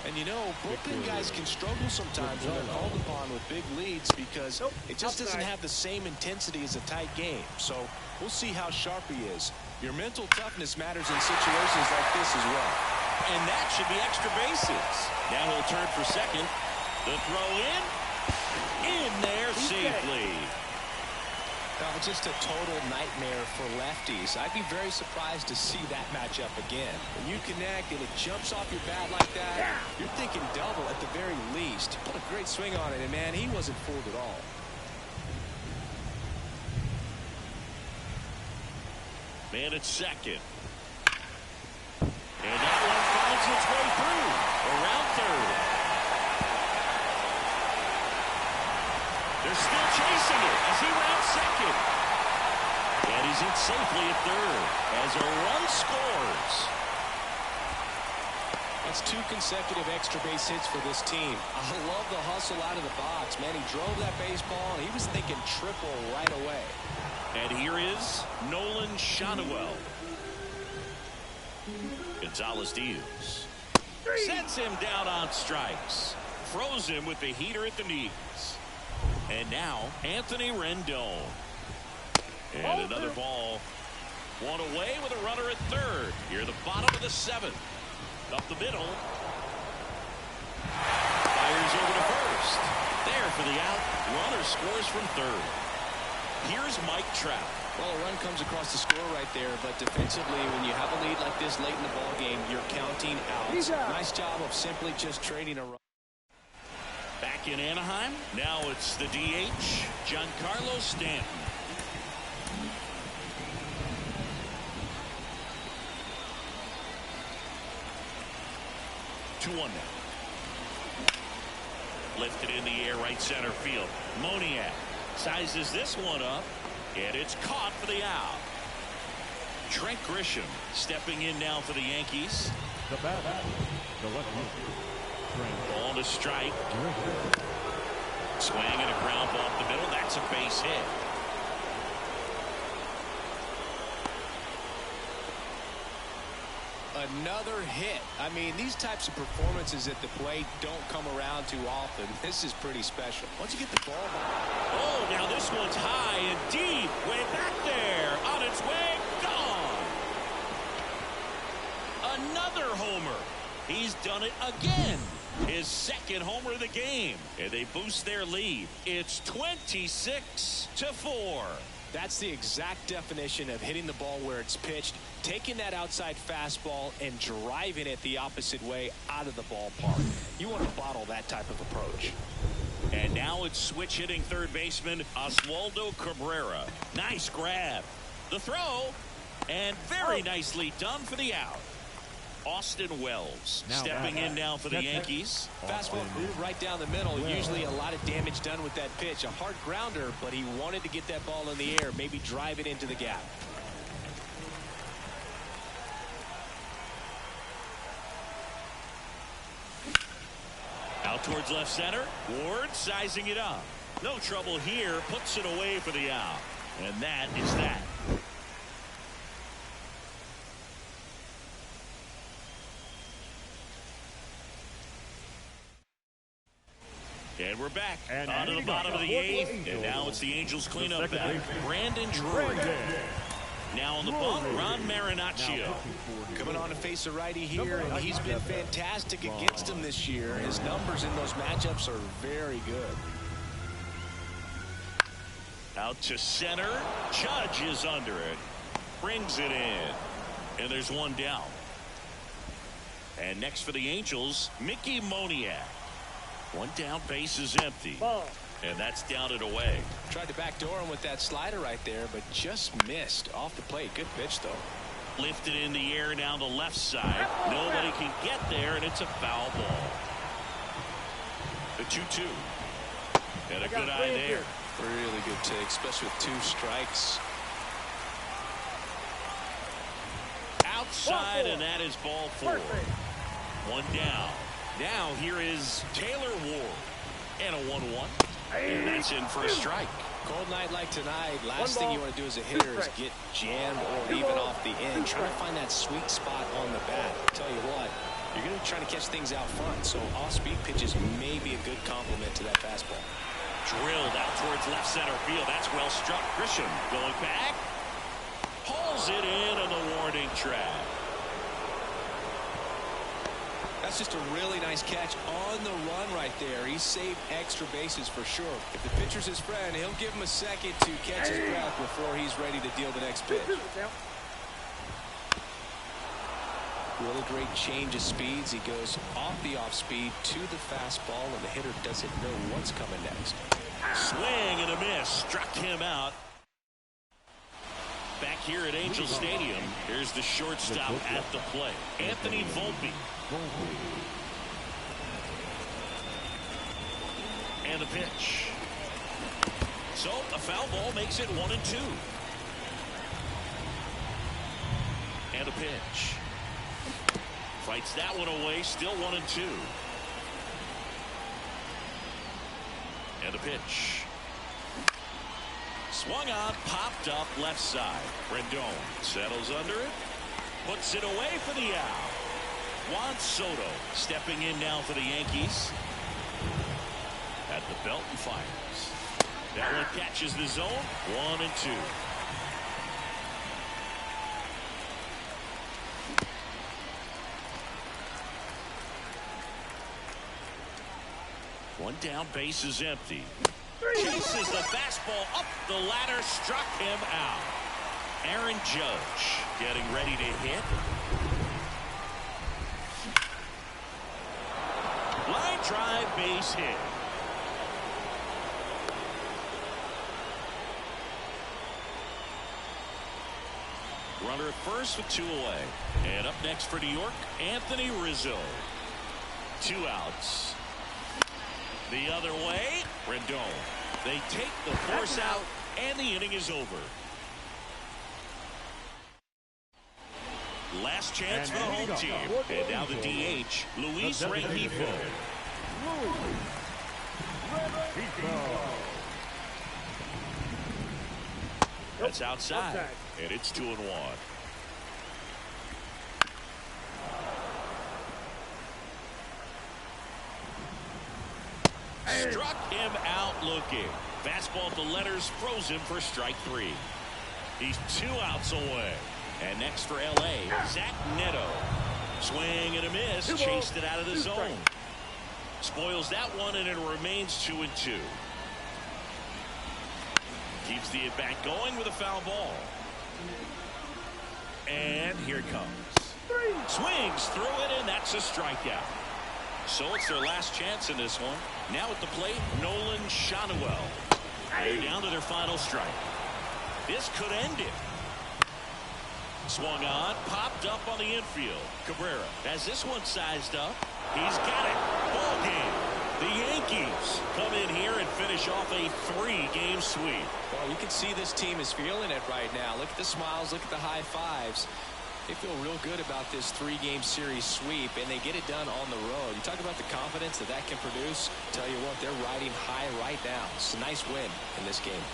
And you know, bullpen guys can struggle sometimes when they're called upon with big leads because it just doesn't have the same intensity as a tight game. So we'll see how sharp he is. Your mental toughness matters in situations like this as well. And that should be extra bases. Now he'll turn for second. The throw in there safely. Just a total nightmare for lefties. I'd be very surprised to see that matchup again. When you connect and it jumps off your bat like that, you're thinking double at the very least. Put a great swing on it, and man, he wasn't fooled at all. Man at second. And that one finds its way through. Around third. They're still chasing it as he rounds second. And he's in safely at third as a run scores. That's 2 consecutive extra base hits for this team. I love the hustle out of the box. Man, he drove that baseball, and he was thinking triple right away. And here is Nolan Schanuel. Gonzalez deals. Sets him down on strikes. Throws him with the heater at the knees. And now, Anthony Rendon. And another ball. One away with a runner at third. Here, the bottom of the 7th. Up the middle. Fires over to first. There for the out. Runner scores from third. Here's Mike Trout. Well, a run comes across the score right there, but defensively, when you have a lead like this late in the ball game, you're counting outs. Nice job of simply just trading a run. Back in Anaheim, now it's the DH, Giancarlo Stanton. Two one now. Lifted in the air, right center field. Moniak sizes this one up, and it's caught for the out. Trent Grisham stepping in now for the Yankees. The bat, the lefty. Ball to strike. Swing and a ground ball up the middle. That's a base hit. Another hit. I mean, these types of performances at the plate don't come around too often. This is pretty special. Once you get the ball. Oh, now this one's high and deep. Way back there. On its way. Gone. Another homer. He's done it again. His second homer of the game. And they boost their lead. It's 26-4. That's the exact definition of hitting the ball where it's pitched, taking that outside fastball and driving it the opposite way out of the ballpark. You want to bottle that type of approach. And now it's switch hitting third baseman Oswaldo Cabrera. Nice grab. The throw. And very nicely done for the out. Austin Wells stepping in now for the Yankees. Fastball groove right down the middle. Usually a lot of damage done with that pitch. A hard grounder, but he wanted to get that ball in the air, maybe drive it into the gap. Out towards left center. Ward sizing it up. No trouble here. Puts it away for the out. And that is that. And we're back onto the bottom of the 8th. And now it's the Angels cleanup batter, Brandon Drury. Now on the bump, Ron Marinaccio. Coming on to face a righty here, and he's been fantastic against him this year. His numbers in those matchups are very good. Out to center. Judge is under it. Brings it in. And there's one down. And next for the Angels, Mickey Moniak. One down, base is empty. Ball. And that's down and away. Tried to backdoor him with that slider right there, but just missed off the plate. Good pitch, though. Lifted in the air down the left side. Nobody can get there, and it's a foul ball. The 2-2. And a good eye there. Really good take, especially with 2 strikes. Outside, and that is ball 4. One down. Now here is Taylor Ward. And a 1-1. And that's in for a strike. Cold night like tonight, last thing you want to do as a hitter is get jammed or even off the end. Trying to find that sweet spot on the bat. I'll tell you what, you're going to try to catch things out front, so off-speed pitches may be a good complement to that fastball. Drilled out towards left center field. That's well struck. Grisham going back. Pulls it in on the warning track. That's just a really nice catch on the run right there. He saved extra bases for sure. If the pitcher's his friend, he'll give him a second to catch his breath before he's ready to deal the next pitch. Really great change of speeds. He goes off the off speed to the fastball, and the hitter doesn't know what's coming next. Swing and a miss. Struck him out. Back here at Angel Stadium, here's the shortstop at the plate, Anthony Volpe. And a pitch. So a foul ball makes it 1-2. And a pitch. Fights that one away, still 1-2. And a pitch. Swung on, popped up left side. Rendon settles under it. Puts it away for the out. Juan Soto stepping in now for the Yankees. At the belt and fires. That one catches the zone. 1-2. One down, base is empty. Chases the fastball up the ladder, struck him out. Aaron Judge getting ready to hit. Line drive, base hit. Runner at first with 2 away. And up next for New York, Anthony Rizzo. 2 outs. The other way, Rendon. They take the force out, and the inning is over. Last chance for the home team. And now the DH, Luis Rengifo. That's outside, and it's 2-1. Struck him out looking. Fastball at the letters, froze him for strike 3. He's 2 outs away. And next for L.A., Zach Neto. Swing and a miss. Chased it out of the zone. Spoils that one, and it remains 2-2. Keeps the at-bat going with a foul ball. And here it comes. Swings through it, and that's a strikeout. So it's their last chance in this one. Now at the plate, Nolan Schanuel. They're down to their final strike. This could end it. Swung on, popped up on the infield. Cabrera has this one sized up. He's got it. Ball game. The Yankees come in here and finish off a 3-game sweep. Well, you can see this team is feeling it right now. Look at the smiles, look at the high fives. They feel real good about this 3-game series sweep, and they get it done on the road. You talk about the confidence that can produce. Tell you what, they're riding high right now. It's a nice win in this game.